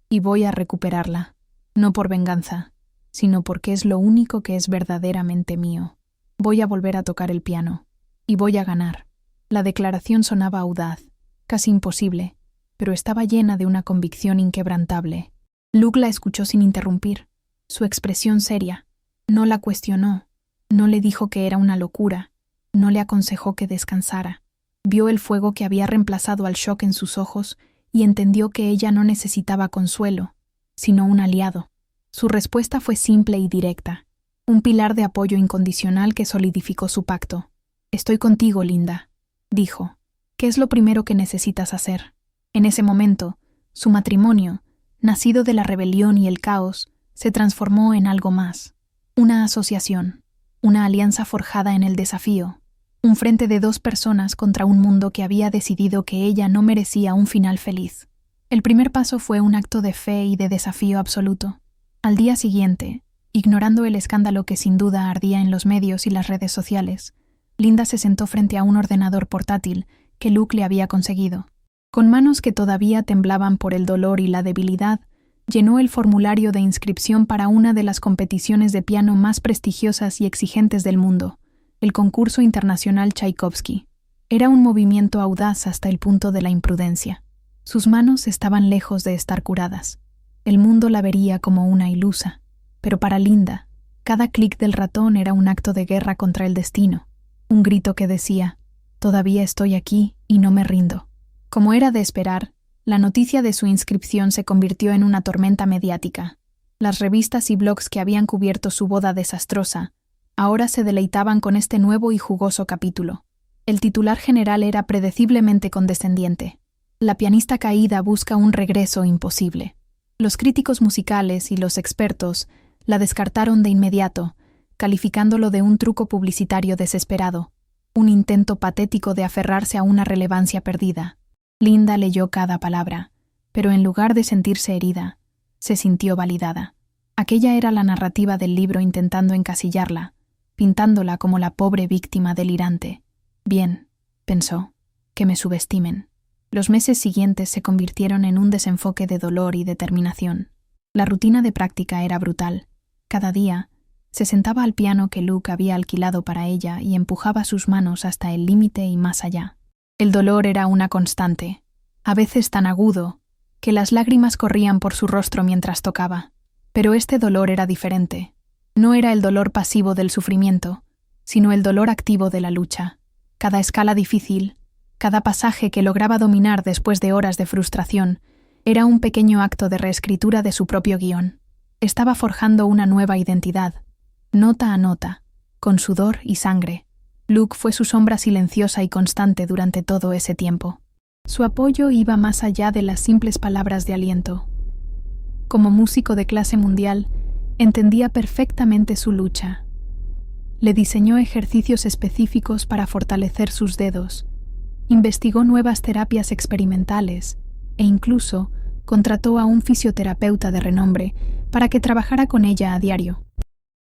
y voy a recuperarla, no por venganza, sino porque es lo único que es verdaderamente mío. Voy a volver a tocar el piano, y voy a ganar. La declaración sonaba audaz, casi imposible, pero estaba llena de una convicción inquebrantable. Luke la escuchó sin interrumpir, su expresión seria. No la cuestionó, no le dijo que era una locura, no le aconsejó que descansara. Vio el fuego que había reemplazado al shock en sus ojos y entendió que ella no necesitaba consuelo, sino un aliado. Su respuesta fue simple y directa, un pilar de apoyo incondicional que solidificó su pacto. «Estoy contigo, Linda», dijo. «¿Qué es lo primero que necesitas hacer?». En ese momento, su matrimonio, nacido de la rebelión y el caos, se transformó en algo más. Una asociación, una alianza forjada en el desafío, un frente de dos personas contra un mundo que había decidido que ella no merecía un final feliz. El primer paso fue un acto de fe y de desafío absoluto. Al día siguiente, ignorando el escándalo que sin duda ardía en los medios y las redes sociales, Linda se sentó frente a un ordenador portátil que Luke le había conseguido. Con manos que todavía temblaban por el dolor y la debilidad, llenó el formulario de inscripción para una de las competiciones de piano más prestigiosas y exigentes del mundo, el concurso internacional Tchaikovsky. Era un movimiento audaz hasta el punto de la imprudencia. Sus manos estaban lejos de estar curadas. El mundo la vería como una ilusa, pero para Linda, cada clic del ratón era un acto de guerra contra el destino, un grito que decía, «Todavía estoy aquí y no me rindo». Como era de esperar, la noticia de su inscripción se convirtió en una tormenta mediática. Las revistas y blogs que habían cubierto su boda desastrosa ahora se deleitaban con este nuevo y jugoso capítulo. El titular general era predeciblemente condescendiente. La pianista caída busca un regreso imposible. Los críticos musicales y los expertos la descartaron de inmediato, calificándolo de un truco publicitario desesperado, un intento patético de aferrarse a una relevancia perdida. Linda leyó cada palabra, pero en lugar de sentirse herida, se sintió validada. Aquella era la narrativa del libro intentando encasillarla, pintándola como la pobre víctima delirante. Bien, pensó, que me subestimen. Los meses siguientes se convirtieron en un desenfoque de dolor y determinación. La rutina de práctica era brutal. Cada día, se sentaba al piano que Luke había alquilado para ella y empujaba sus manos hasta el límite y más allá. El dolor era una constante, a veces tan agudo, que las lágrimas corrían por su rostro mientras tocaba. Pero este dolor era diferente. No era el dolor pasivo del sufrimiento, sino el dolor activo de la lucha. Cada escala difícil, cada pasaje que lograba dominar después de horas de frustración, era un pequeño acto de reescritura de su propio guión. Estaba forjando una nueva identidad, nota a nota, con sudor y sangre. Luke fue su sombra silenciosa y constante durante todo ese tiempo. Su apoyo iba más allá de las simples palabras de aliento. Como músico de clase mundial, entendía perfectamente su lucha. Le diseñó ejercicios específicos para fortalecer sus dedos, investigó nuevas terapias experimentales e incluso contrató a un fisioterapeuta de renombre para que trabajara con ella a diario.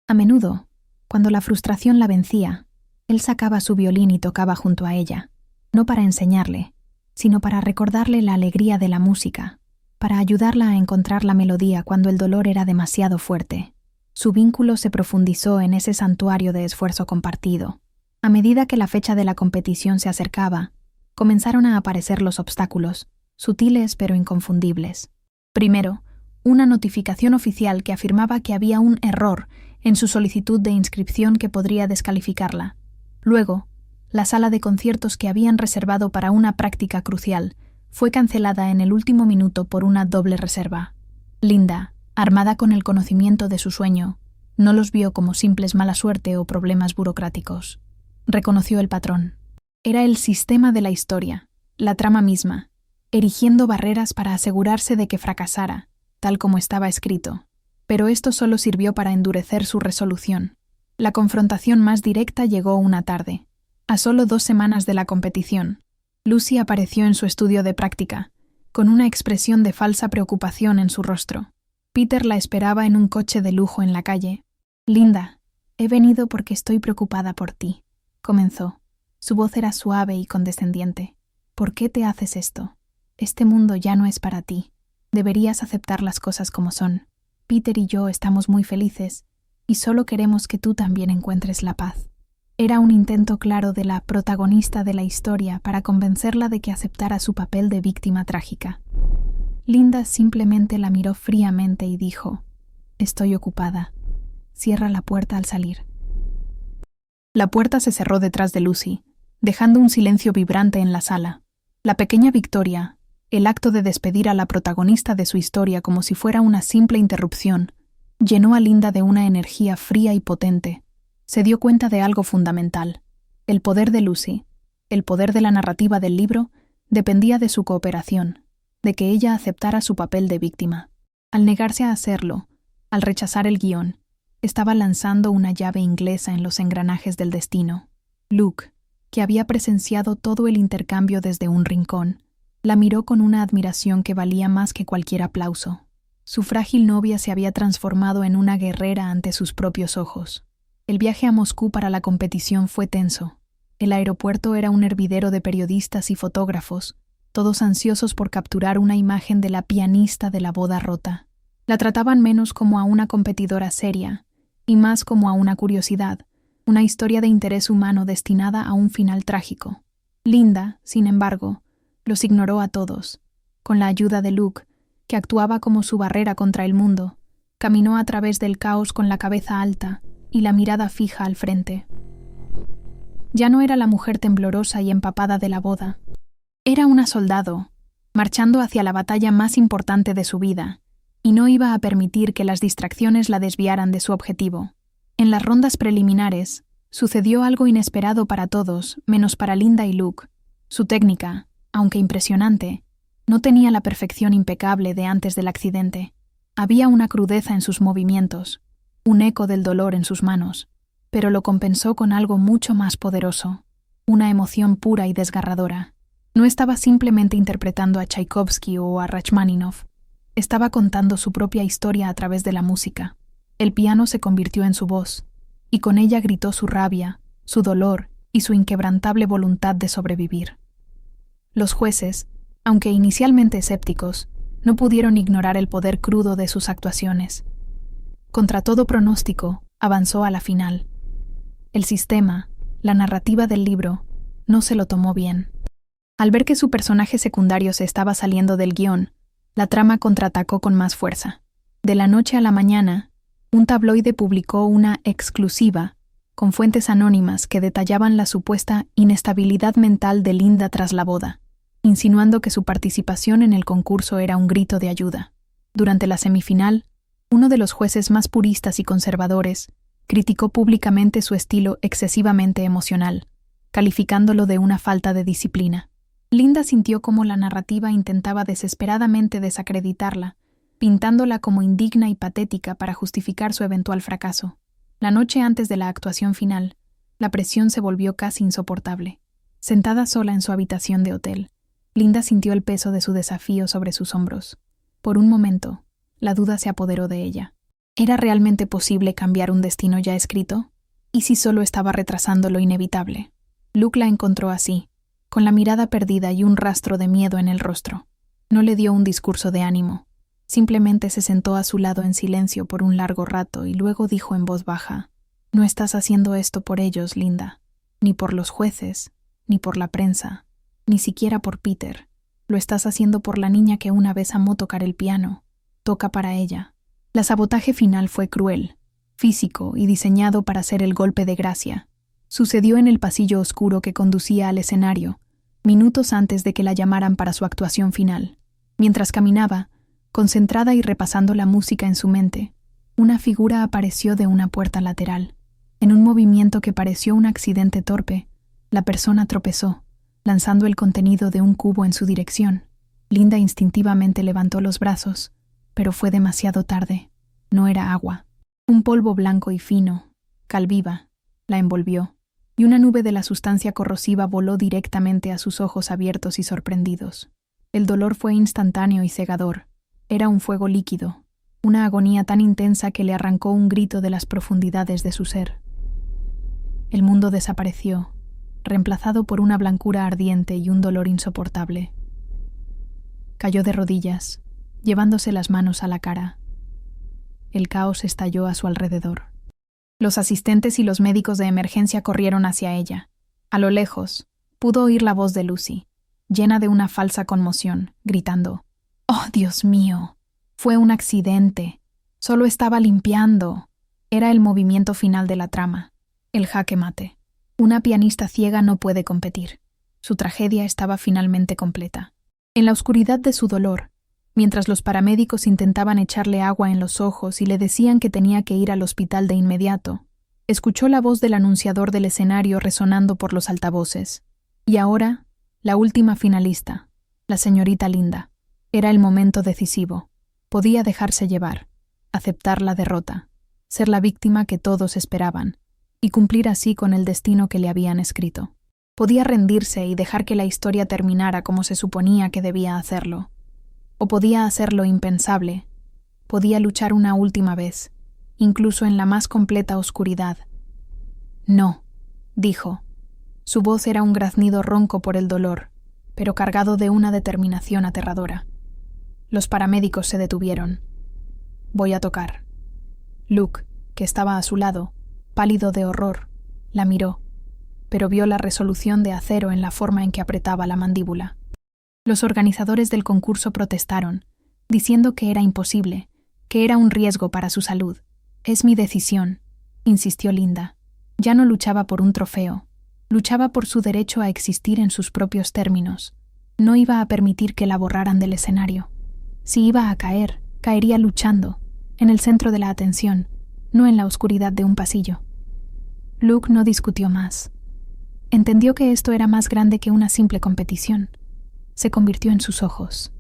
A menudo, cuando la frustración la vencía, él sacaba su violín y tocaba junto a ella, no para enseñarle, sino para recordarle la alegría de la música, para ayudarla a encontrar la melodía cuando el dolor era demasiado fuerte. Su vínculo se profundizó en ese santuario de esfuerzo compartido. A medida que la fecha de la competición se acercaba, comenzaron a aparecer los obstáculos, sutiles pero inconfundibles. Primero, una notificación oficial que afirmaba que había un error en su solicitud de inscripción que podría descalificarla. Luego, la sala de conciertos que habían reservado para una práctica crucial fue cancelada en el último minuto por una doble reserva. Linda, armada con el conocimiento de su sueño, no los vio como simples mala suerte o problemas burocráticos. Reconoció el patrón. Era el sistema de la historia, la trama misma, erigiendo barreras para asegurarse de que fracasara, tal como estaba escrito. Pero esto solo sirvió para endurecer su resolución. La confrontación más directa llegó una tarde. A solo 2 semanas de la competición, Lucy apareció en su estudio de práctica, con una expresión de falsa preocupación en su rostro. Peter la esperaba en un coche de lujo en la calle. «Linda, he venido porque estoy preocupada por ti», comenzó. Su voz era suave y condescendiente. «¿Por qué te haces esto? Este mundo ya no es para ti. Deberías aceptar las cosas como son. Peter y yo estamos muy felices, y solo queremos que tú también encuentres la paz». Era un intento claro de la protagonista de la historia para convencerla de que aceptara su papel de víctima trágica. Linda simplemente la miró fríamente y dijo: «Estoy ocupada. Cierra la puerta al salir». La puerta se cerró detrás de Lucy, dejando un silencio vibrante en la sala. La pequeña victoria, el acto de despedir a la protagonista de su historia como si fuera una simple interrupción, llenó a Linda de una energía fría y potente. Se dio cuenta de algo fundamental. El poder de Lucy, el poder de la narrativa del libro, dependía de su cooperación, de que ella aceptara su papel de víctima. Al negarse a hacerlo, al rechazar el guión, estaba lanzando una llave inglesa en los engranajes del destino. Luke, que había presenciado todo el intercambio desde un rincón, la miró con una admiración que valía más que cualquier aplauso. Su frágil novia se había transformado en una guerrera ante sus propios ojos. El viaje a Moscú para la competición fue tenso. El aeropuerto era un hervidero de periodistas y fotógrafos, todos ansiosos por capturar una imagen de la pianista de la boda rota. La trataban menos como a una competidora seria, y más como a una curiosidad, una historia de interés humano destinada a un final trágico. Linda, sin embargo, los ignoró a todos. Con la ayuda de Luke, que actuaba como su barrera contra el mundo, caminó a través del caos con la cabeza alta y la mirada fija al frente. Ya no era la mujer temblorosa y empapada de la boda. Era una soldado, marchando hacia la batalla más importante de su vida, y no iba a permitir que las distracciones la desviaran de su objetivo. En las rondas preliminares, sucedió algo inesperado para todos, menos para Linda y Luke. Su técnica, aunque impresionante, no tenía la perfección impecable de antes del accidente. Había una crudeza en sus movimientos, un eco del dolor en sus manos, pero lo compensó con algo mucho más poderoso, una emoción pura y desgarradora. No estaba simplemente interpretando a Tchaikovsky o a Rachmaninoff. Estaba contando su propia historia a través de la música. El piano se convirtió en su voz, y con ella gritó su rabia, su dolor y su inquebrantable voluntad de sobrevivir. Los jueces, aunque inicialmente escépticos, no pudieron ignorar el poder crudo de sus actuaciones. Contra todo pronóstico, avanzó a la final. El sistema, la narrativa del libro, no se lo tomó bien. Al ver que su personaje secundario se estaba saliendo del guión, la trama contraatacó con más fuerza. De la noche a la mañana, un tabloide publicó una exclusiva con fuentes anónimas que detallaban la supuesta inestabilidad mental de Linda tras la boda, insinuando que su participación en el concurso era un grito de ayuda. Durante la semifinal, uno de los jueces más puristas y conservadores criticó públicamente su estilo excesivamente emocional, calificándolo de una falta de disciplina. Linda sintió cómo la narrativa intentaba desesperadamente desacreditarla, pintándola como indigna y patética para justificar su eventual fracaso. La noche antes de la actuación final, la presión se volvió casi insoportable. Sentada sola en su habitación de hotel, Linda sintió el peso de su desafío sobre sus hombros. Por un momento, la duda se apoderó de ella. ¿Era realmente posible cambiar un destino ya escrito? ¿Y si solo estaba retrasando lo inevitable? Luke la encontró así, con la mirada perdida y un rastro de miedo en el rostro. No le dio un discurso de ánimo. Simplemente se sentó a su lado en silencio por un largo rato y luego dijo en voz baja: «No estás haciendo esto por ellos, Linda. Ni por los jueces, ni por la prensa, ni siquiera por Peter. Lo estás haciendo por la niña que una vez amó tocar el piano. Toca para ella». El sabotaje final fue cruel, físico y diseñado para ser el golpe de gracia. Sucedió en el pasillo oscuro que conducía al escenario, minutos antes de que la llamaran para su actuación final. Mientras caminaba, concentrada y repasando la música en su mente, una figura apareció de una puerta lateral. En un movimiento que pareció un accidente torpe, la persona tropezó, lanzando el contenido de un cubo en su dirección. Linda instintivamente levantó los brazos, pero fue demasiado tarde. No era agua. Un polvo blanco y fino, cal viva, la envolvió, y una nube de la sustancia corrosiva voló directamente a sus ojos abiertos y sorprendidos. El dolor fue instantáneo y cegador. Era un fuego líquido, una agonía tan intensa que le arrancó un grito de las profundidades de su ser. El mundo desapareció, reemplazado por una blancura ardiente y un dolor insoportable. Cayó de rodillas, llevándose las manos a la cara. El caos estalló a su alrededor. Los asistentes y los médicos de emergencia corrieron hacia ella. A lo lejos, pudo oír la voz de Lucy, llena de una falsa conmoción, gritando: «¡Oh, Dios mío! Fue un accidente. Solo estaba limpiando». Era el movimiento final de la trama, el jaque mate. Una pianista ciega no puede competir. Su tragedia estaba finalmente completa. En la oscuridad de su dolor, mientras los paramédicos intentaban echarle agua en los ojos y le decían que tenía que ir al hospital de inmediato, escuchó la voz del anunciador del escenario resonando por los altavoces. Y ahora, la última finalista, la señorita Linda. Era el momento decisivo. Podía dejarse llevar, aceptar la derrota, ser la víctima que todos esperaban, y cumplir así con el destino que le habían escrito. Podía rendirse y dejar que la historia terminara como se suponía que debía hacerlo. O podía hacer lo impensable. Podía luchar una última vez, incluso en la más completa oscuridad. «No», dijo. Su voz era un graznido ronco por el dolor, pero cargado de una determinación aterradora. Los paramédicos se detuvieron. «Voy a tocar». Luke, que estaba a su lado, pálido de horror, la miró, pero vio la resolución de acero en la forma en que apretaba la mandíbula. Los organizadores del concurso protestaron, diciendo que era imposible, que era un riesgo para su salud. «Es mi decisión», insistió Linda. Ya no luchaba por un trofeo, luchaba por su derecho a existir en sus propios términos. No iba a permitir que la borraran del escenario. Si iba a caer, caería luchando, en el centro de la atención, no en la oscuridad de un pasillo. Luke no discutió más. Entendió que esto era más grande que una simple competición. Se convirtió en sus ojos.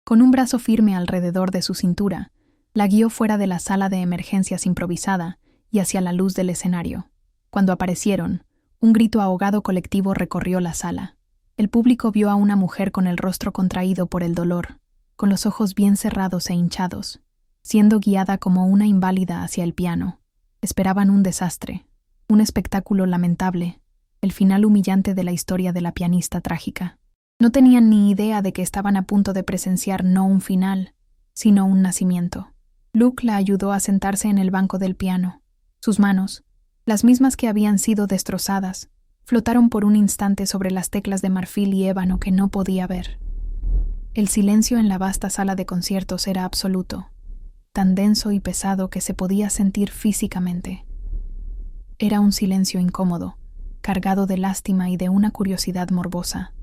Con un brazo firme alrededor de su cintura, la guió fuera de la sala de emergencias improvisada y hacia la luz del escenario. Cuando aparecieron, un grito ahogado colectivo recorrió la sala. El público vio a una mujer con el rostro contraído por el dolor, con los ojos bien cerrados e hinchados, siendo guiada como una inválida hacia el piano. Esperaban un desastre, un espectáculo lamentable, el final humillante de la historia de la pianista trágica. No tenían ni idea de que estaban a punto de presenciar no un final, sino un nacimiento. Luke la ayudó a sentarse en el banco del piano. Sus manos, las mismas que habían sido destrozadas, flotaron por un instante sobre las teclas de marfil y ébano que no podía ver. El silencio en la vasta sala de conciertos era absoluto, tan denso y pesado que se podía sentir físicamente. Era un silencio incómodo, cargado de lástima y de una curiosidad morbosa.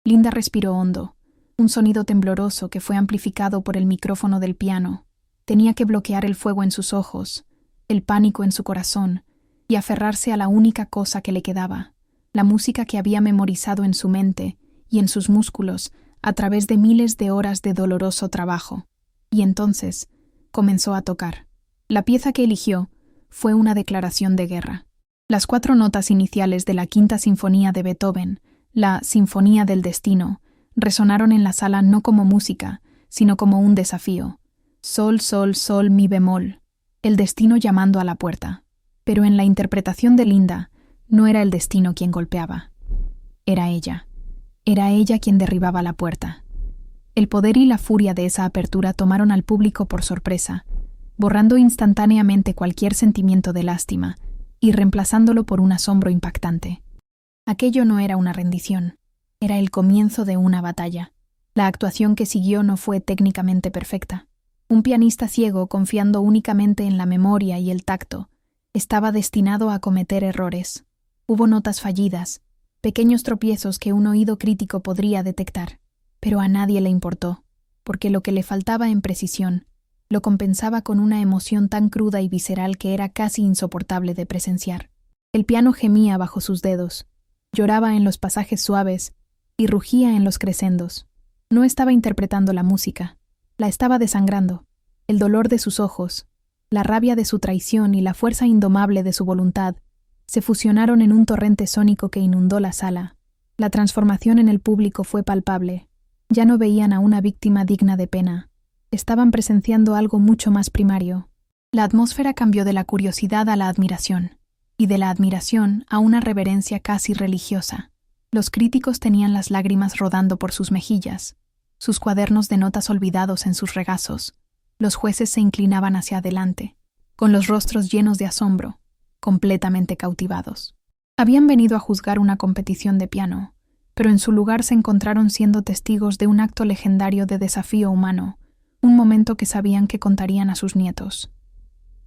Linda respiró hondo, un sonido tembloroso que fue amplificado por el micrófono del piano. Tenía que bloquear el fuego en sus ojos, el pánico en su corazón, y aferrarse a la única cosa que le quedaba, la música que había memorizado en su mente y en sus músculos a través de miles de horas de doloroso trabajo. Y entonces comenzó a tocar. La pieza que eligió fue una declaración de guerra. Las 4 notas iniciales de la Quinta Sinfonía de Beethoven, la Sinfonía del Destino, resonaron en la sala no como música, sino como un desafío. Sol, sol, sol, mi bemol. El destino llamando a la puerta. Pero en la interpretación de Linda, no era el destino quien golpeaba. Era ella. Era ella quien derribaba la puerta. El poder y la furia de esa apertura tomaron al público por sorpresa, borrando instantáneamente cualquier sentimiento de lástima y reemplazándolo por un asombro impactante. Aquello no era una rendición, era el comienzo de una batalla. La actuación que siguió no fue técnicamente perfecta. Un pianista ciego, confiando únicamente en la memoria y el tacto, estaba destinado a cometer errores. Hubo notas fallidas, pequeños tropiezos que un oído crítico podría detectar, pero a nadie le importó, porque lo que le faltaba en precisión lo compensaba con una emoción tan cruda y visceral que era casi insoportable de presenciar. El piano gemía bajo sus dedos, lloraba en los pasajes suaves y rugía en los crescendos. No estaba interpretando la música, la estaba desangrando. El dolor de sus ojos, la rabia de su traición y la fuerza indomable de su voluntad se fusionaron en un torrente sónico que inundó la sala. La transformación en el público fue palpable. Ya no veían a una víctima digna de pena. Estaban presenciando algo mucho más primario. La atmósfera cambió de la curiosidad a la admiración, y de la admiración a una reverencia casi religiosa. Los críticos tenían las lágrimas rodando por sus mejillas, sus cuadernos de notas olvidados en sus regazos. Los jueces se inclinaban hacia adelante, con los rostros llenos de asombro, completamente cautivados. Habían venido a juzgar una competición de piano, pero en su lugar se encontraron siendo testigos de un acto legendario de desafío humano, un momento que sabían que contarían a sus nietos.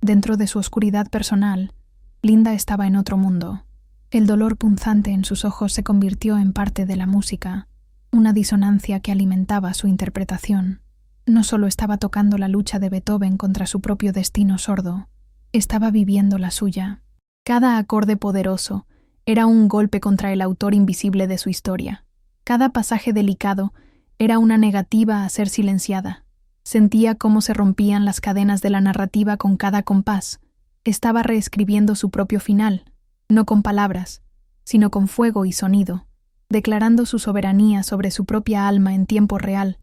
Dentro de su oscuridad personal, Linda estaba en otro mundo. El dolor punzante en sus ojos se convirtió en parte de la música, una disonancia que alimentaba su interpretación. No solo estaba tocando la lucha de Beethoven contra su propio destino sordo, estaba viviendo la suya. Cada acorde poderoso era un golpe contra el autor invisible de su historia. Cada pasaje delicado era una negativa a ser silenciada. Sentía cómo se rompían las cadenas de la narrativa con cada compás. Estaba reescribiendo su propio final, no con palabras, sino con fuego y sonido, declarando su soberanía sobre su propia alma en tiempo real,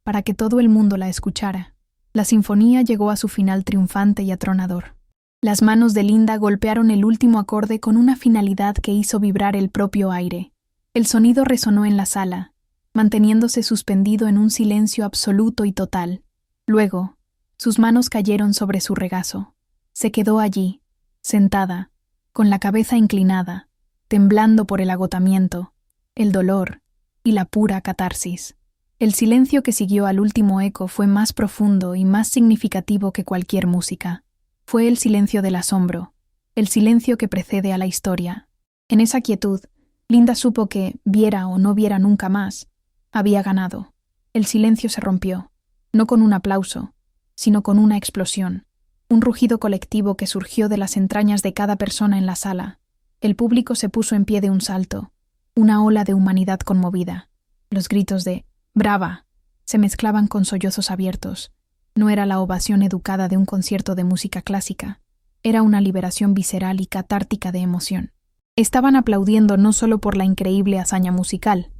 para que todo el mundo la escuchara. La sinfonía llegó a su final triunfante y atronador. Las manos de Linda golpearon el último acorde con una finalidad que hizo vibrar el propio aire. El sonido resonó en la sala, manteniéndose suspendido en un silencio absoluto y total. Luego, sus manos cayeron sobre su regazo. Se quedó allí, sentada, con la cabeza inclinada, temblando por el agotamiento, el dolor y la pura catarsis. El silencio que siguió al último eco fue más profundo y más significativo que cualquier música. Fue el silencio del asombro, el silencio que precede a la historia. En esa quietud, Linda supo que, viera o no viera nunca más, había ganado. El silencio se rompió, no con un aplauso, sino con una explosión. Un rugido colectivo que surgió de las entrañas de cada persona en la sala. El público se puso en pie de un salto, una ola de humanidad conmovida. Los gritos de «¡Brava!» se mezclaban con sollozos abiertos. No era la ovación educada de un concierto de música clásica. Era una liberación visceral y catártica de emoción. Estaban aplaudiendo no solo por la increíble hazaña musical,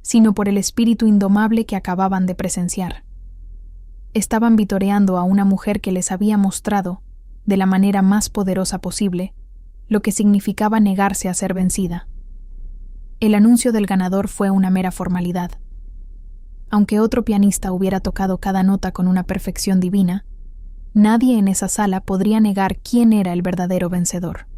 sino por el espíritu indomable que acababan de presenciar. Estaban vitoreando a una mujer que les había mostrado, de la manera más poderosa posible, lo que significaba negarse a ser vencida. El anuncio del ganador fue una mera formalidad. Aunque otro pianista hubiera tocado cada nota con una perfección divina, nadie en esa sala podría negar quién era el verdadero vencedor.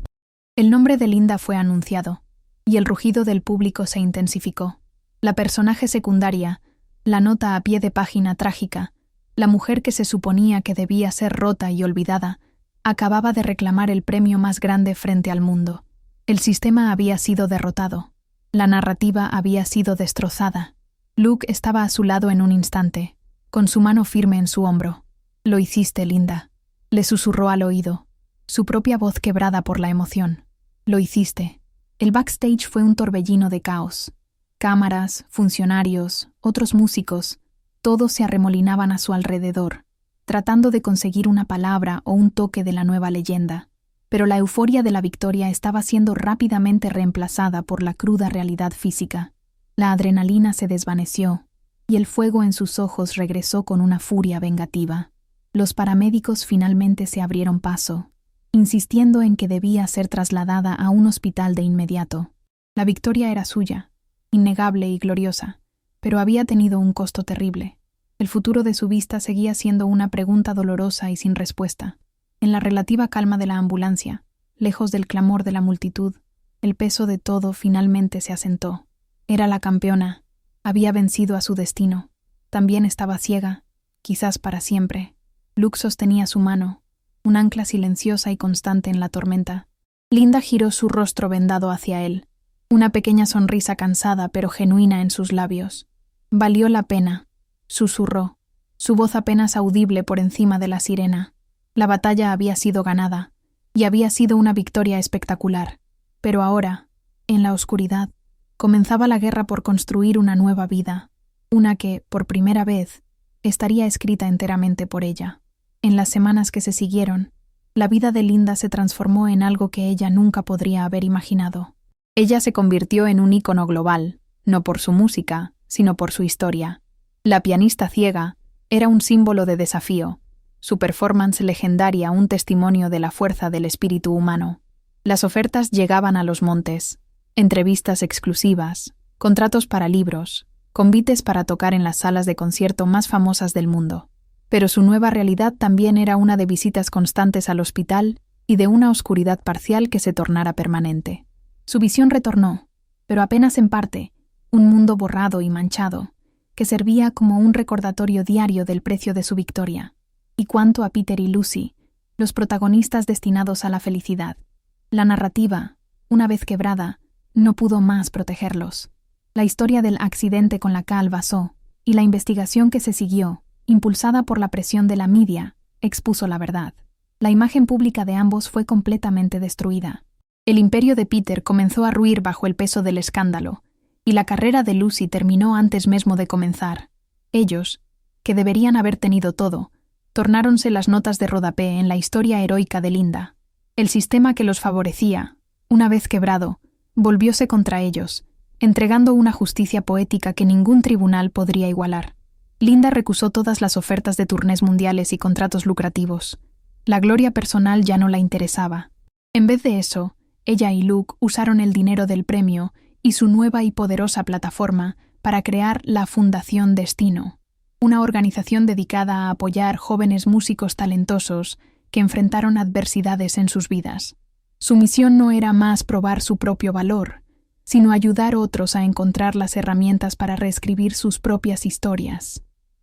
El nombre de Linda fue anunciado, y el rugido del público se intensificó. La personaje secundaria, la nota a pie de página trágica, la mujer que se suponía que debía ser rota y olvidada, acababa de reclamar el premio más grande frente al mundo. El sistema había sido derrotado. La narrativa había sido destrozada. Luke estaba a su lado en un instante, con su mano firme en su hombro. «Lo hiciste, Linda», le susurró al oído, su propia voz quebrada por la emoción. «Lo hiciste». El backstage fue un torbellino de caos. Cámaras, funcionarios, otros músicos, todos se arremolinaban a su alrededor, tratando de conseguir una palabra o un toque de la nueva leyenda. Pero la euforia de la victoria estaba siendo rápidamente reemplazada por la cruda realidad física. La adrenalina se desvaneció, y el fuego en sus ojos regresó con una furia vengativa. Los paramédicos finalmente se abrieron paso, insistiendo en que debía ser trasladada a un hospital de inmediato. La victoria era suya, innegable y gloriosa, pero había tenido un costo terrible. El futuro de su vista seguía siendo una pregunta dolorosa y sin respuesta. En la relativa calma de la ambulancia, lejos del clamor de la multitud, el peso de todo finalmente se asentó. Era la campeona, había vencido a su destino. También estaba ciega, quizás para siempre. Luke sostenía su mano, un ancla silenciosa y constante en la tormenta. Linda giró su rostro vendado hacia él, una pequeña sonrisa cansada pero genuina en sus labios. «Valió la pena», susurró, su voz apenas audible por encima de la sirena. La batalla había sido ganada, y había sido una victoria espectacular. Pero ahora, en la oscuridad, comenzaba la guerra por construir una nueva vida, una que, por primera vez, estaría escrita enteramente por ella. En las semanas que se siguieron, la vida de Linda se transformó en algo que ella nunca podría haber imaginado. Ella se convirtió en un ícono global, no por su música, sino por su historia. La pianista ciega era un símbolo de desafío, su performance legendaria un testimonio de la fuerza del espíritu humano. Las ofertas llegaban a los montes, entrevistas exclusivas, contratos para libros, convites para tocar en las salas de concierto más famosas del mundo. Pero su nueva realidad también era una de visitas constantes al hospital y de una oscuridad parcial que se tornara permanente. Su visión retornó, pero apenas en parte, un mundo borrado y manchado, que servía como un recordatorio diario del precio de su victoria. Y cuanto a Peter y Lucy, los protagonistas destinados a la felicidad. La narrativa, una vez quebrada, no pudo más protegerlos. La historia del accidente con la Cal Vasó y la investigación que se siguió, impulsada por la presión de la media, expuso la verdad. La imagen pública de ambos fue completamente destruida. El imperio de Peter comenzó a ruir bajo el peso del escándalo, y la carrera de Lucy terminó antes mismo de comenzar. Ellos, que deberían haber tenido todo, tornáronse las notas de rodapié en la historia heroica de Linda. El sistema que los favorecía, una vez quebrado, volvióse contra ellos, entregando una justicia poética que ningún tribunal podría igualar. Linda recusó todas las ofertas de turnés mundiales y contratos lucrativos. La gloria personal ya no la interesaba. En vez de eso, ella y Luke usaron el dinero del premio y su nueva y poderosa plataforma para crear la Fundación Destino, una organización dedicada a apoyar jóvenes músicos talentosos que enfrentaron adversidades en sus vidas. Su misión no era más probar su propio valor, sino ayudar a otros a encontrar las herramientas para reescribir sus propias historias.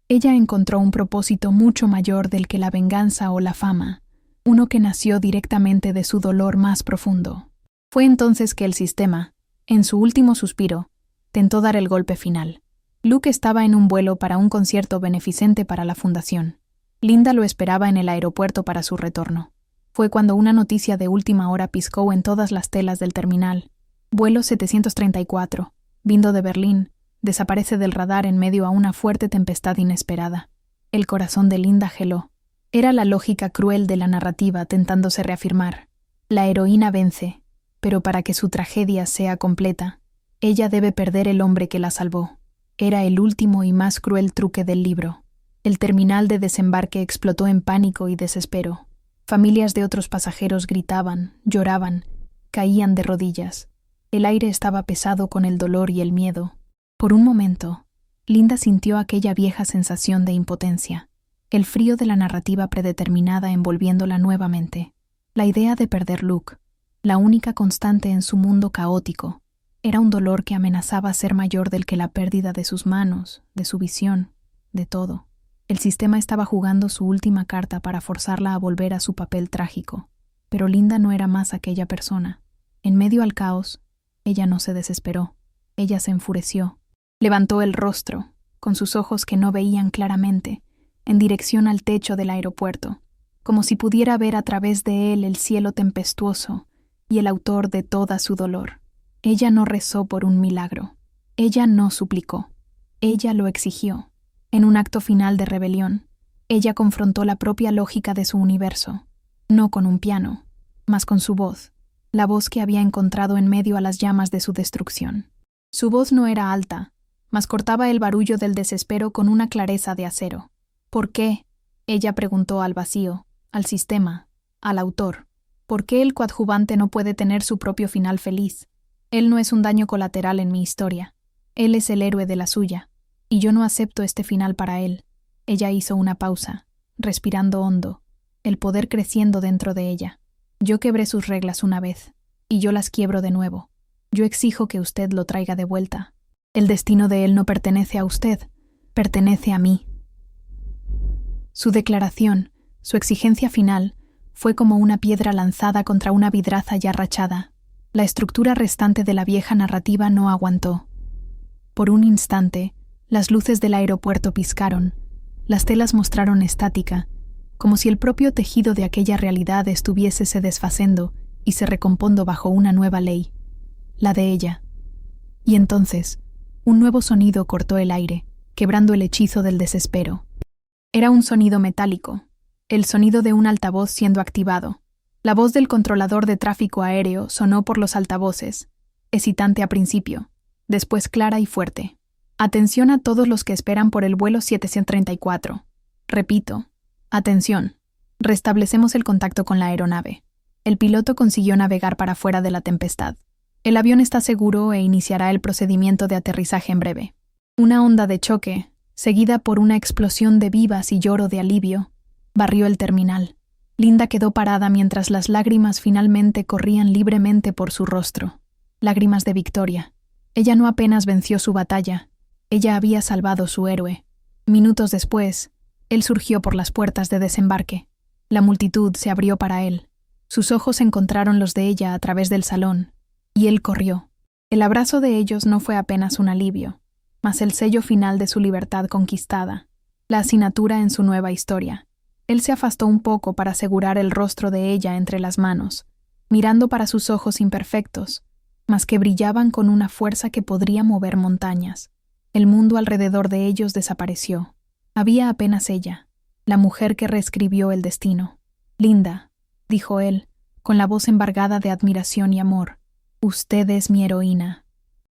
Ella encontró un propósito mucho mayor del que la venganza o la fama, uno que nació directamente de su dolor más profundo. Fue entonces que el sistema, en su último suspiro, tentó dar el golpe final. Luke estaba en un vuelo para un concierto beneficente para la fundación. Linda lo esperaba en el aeropuerto para su retorno. Fue cuando una noticia de última hora piscó en todas las telas del terminal. Vuelo 734, vindo de Berlín, desaparece del radar en medio a una fuerte tempestad inesperada. El corazón de Linda geló. Era la lógica cruel de la narrativa tentándose reafirmar. La heroína vence, pero para que su tragedia sea completa, ella debe perder el hombre que la salvó. Era el último y más cruel truque del libro. El terminal de desembarque explotó en pánico y desespero. Familias de otros pasajeros gritaban, lloraban, caían de rodillas. El aire estaba pesado con el dolor y el miedo. Por un momento, Linda sintió aquella vieja sensación de impotencia, el frío de la narrativa predeterminada envolviéndola nuevamente. La idea de perder Luke, la única constante en su mundo caótico, era un dolor que amenazaba ser mayor del que la pérdida de sus manos, de su visión, de todo. El sistema estaba jugando su última carta para forzarla a volver a su papel trágico, pero Linda no era más aquella persona. En medio al caos, ella no se desesperó, ella se enfureció. Levantó el rostro, con sus ojos que no veían claramente, en dirección al techo del aeropuerto, como si pudiera ver a través de él el cielo tempestuoso y el autor de toda su dolor. Ella no rezó por un milagro. Ella no suplicó. Ella lo exigió. En un acto final de rebelión, ella confrontó la propia lógica de su universo, no con un piano, mas con su voz, la voz que había encontrado en medio a las llamas de su destrucción. Su voz no era alta, mas cortaba el barullo del desespero con una clareza de acero. ¿Por qué? Ella preguntó al vacío, al sistema, al autor. ¿Por qué el coadjuvante no puede tener su propio final feliz? Él no es un daño colateral en mi historia. Él es el héroe de la suya, y yo no acepto este final para él. Ella hizo una pausa, respirando hondo, el poder creciendo dentro de ella. Yo quebré sus reglas una vez, y yo las quiebro de nuevo. Yo exijo que usted lo traiga de vuelta. El destino de él no pertenece a usted, pertenece a mí. Su declaración, su exigencia final, fue como una piedra lanzada contra una vidraza ya rachada. La estructura restante de la vieja narrativa no aguantó. Por un instante, las luces del aeropuerto piscaron, las telas mostraron estática, como si el propio tejido de aquella realidad estuviese se desfacendo y se recompondo bajo una nueva ley, la de ella. Y entonces, un nuevo sonido cortó el aire, quebrando el hechizo del desespero. Era un sonido metálico, el sonido de un altavoz siendo activado. La voz del controlador de tráfico aéreo sonó por los altavoces, hesitante a principio, después clara y fuerte. Atención a todos los que esperan por el vuelo 734. Repito, atención. Restablecemos el contacto con la aeronave. El piloto consiguió navegar para fuera de la tempestad. El avión está seguro e iniciará el procedimiento de aterrizaje en breve. Una onda de choque, seguida por una explosión de vivas y lloro de alivio, barrió el terminal. Linda quedó parada mientras las lágrimas finalmente corrían libremente por su rostro. Lágrimas de victoria. Ella no apenas venció su batalla. Ella había salvado su héroe. Minutos después, él surgió por las puertas de desembarque. La multitud se abrió para él. Sus ojos encontraron los de ella a través del salón, y él corrió. El abrazo de ellos no fue apenas un alivio, mas el sello final de su libertad conquistada, la asignatura en su nueva historia. Él se afastó un poco para asegurar el rostro de ella entre las manos, mirando para sus ojos imperfectos, mas que brillaban con una fuerza que podría mover montañas. El mundo alrededor de ellos desapareció. Había apenas ella, la mujer que reescribió el destino. Linda, dijo él, con la voz embargada de admiración y amor, usted es mi heroína.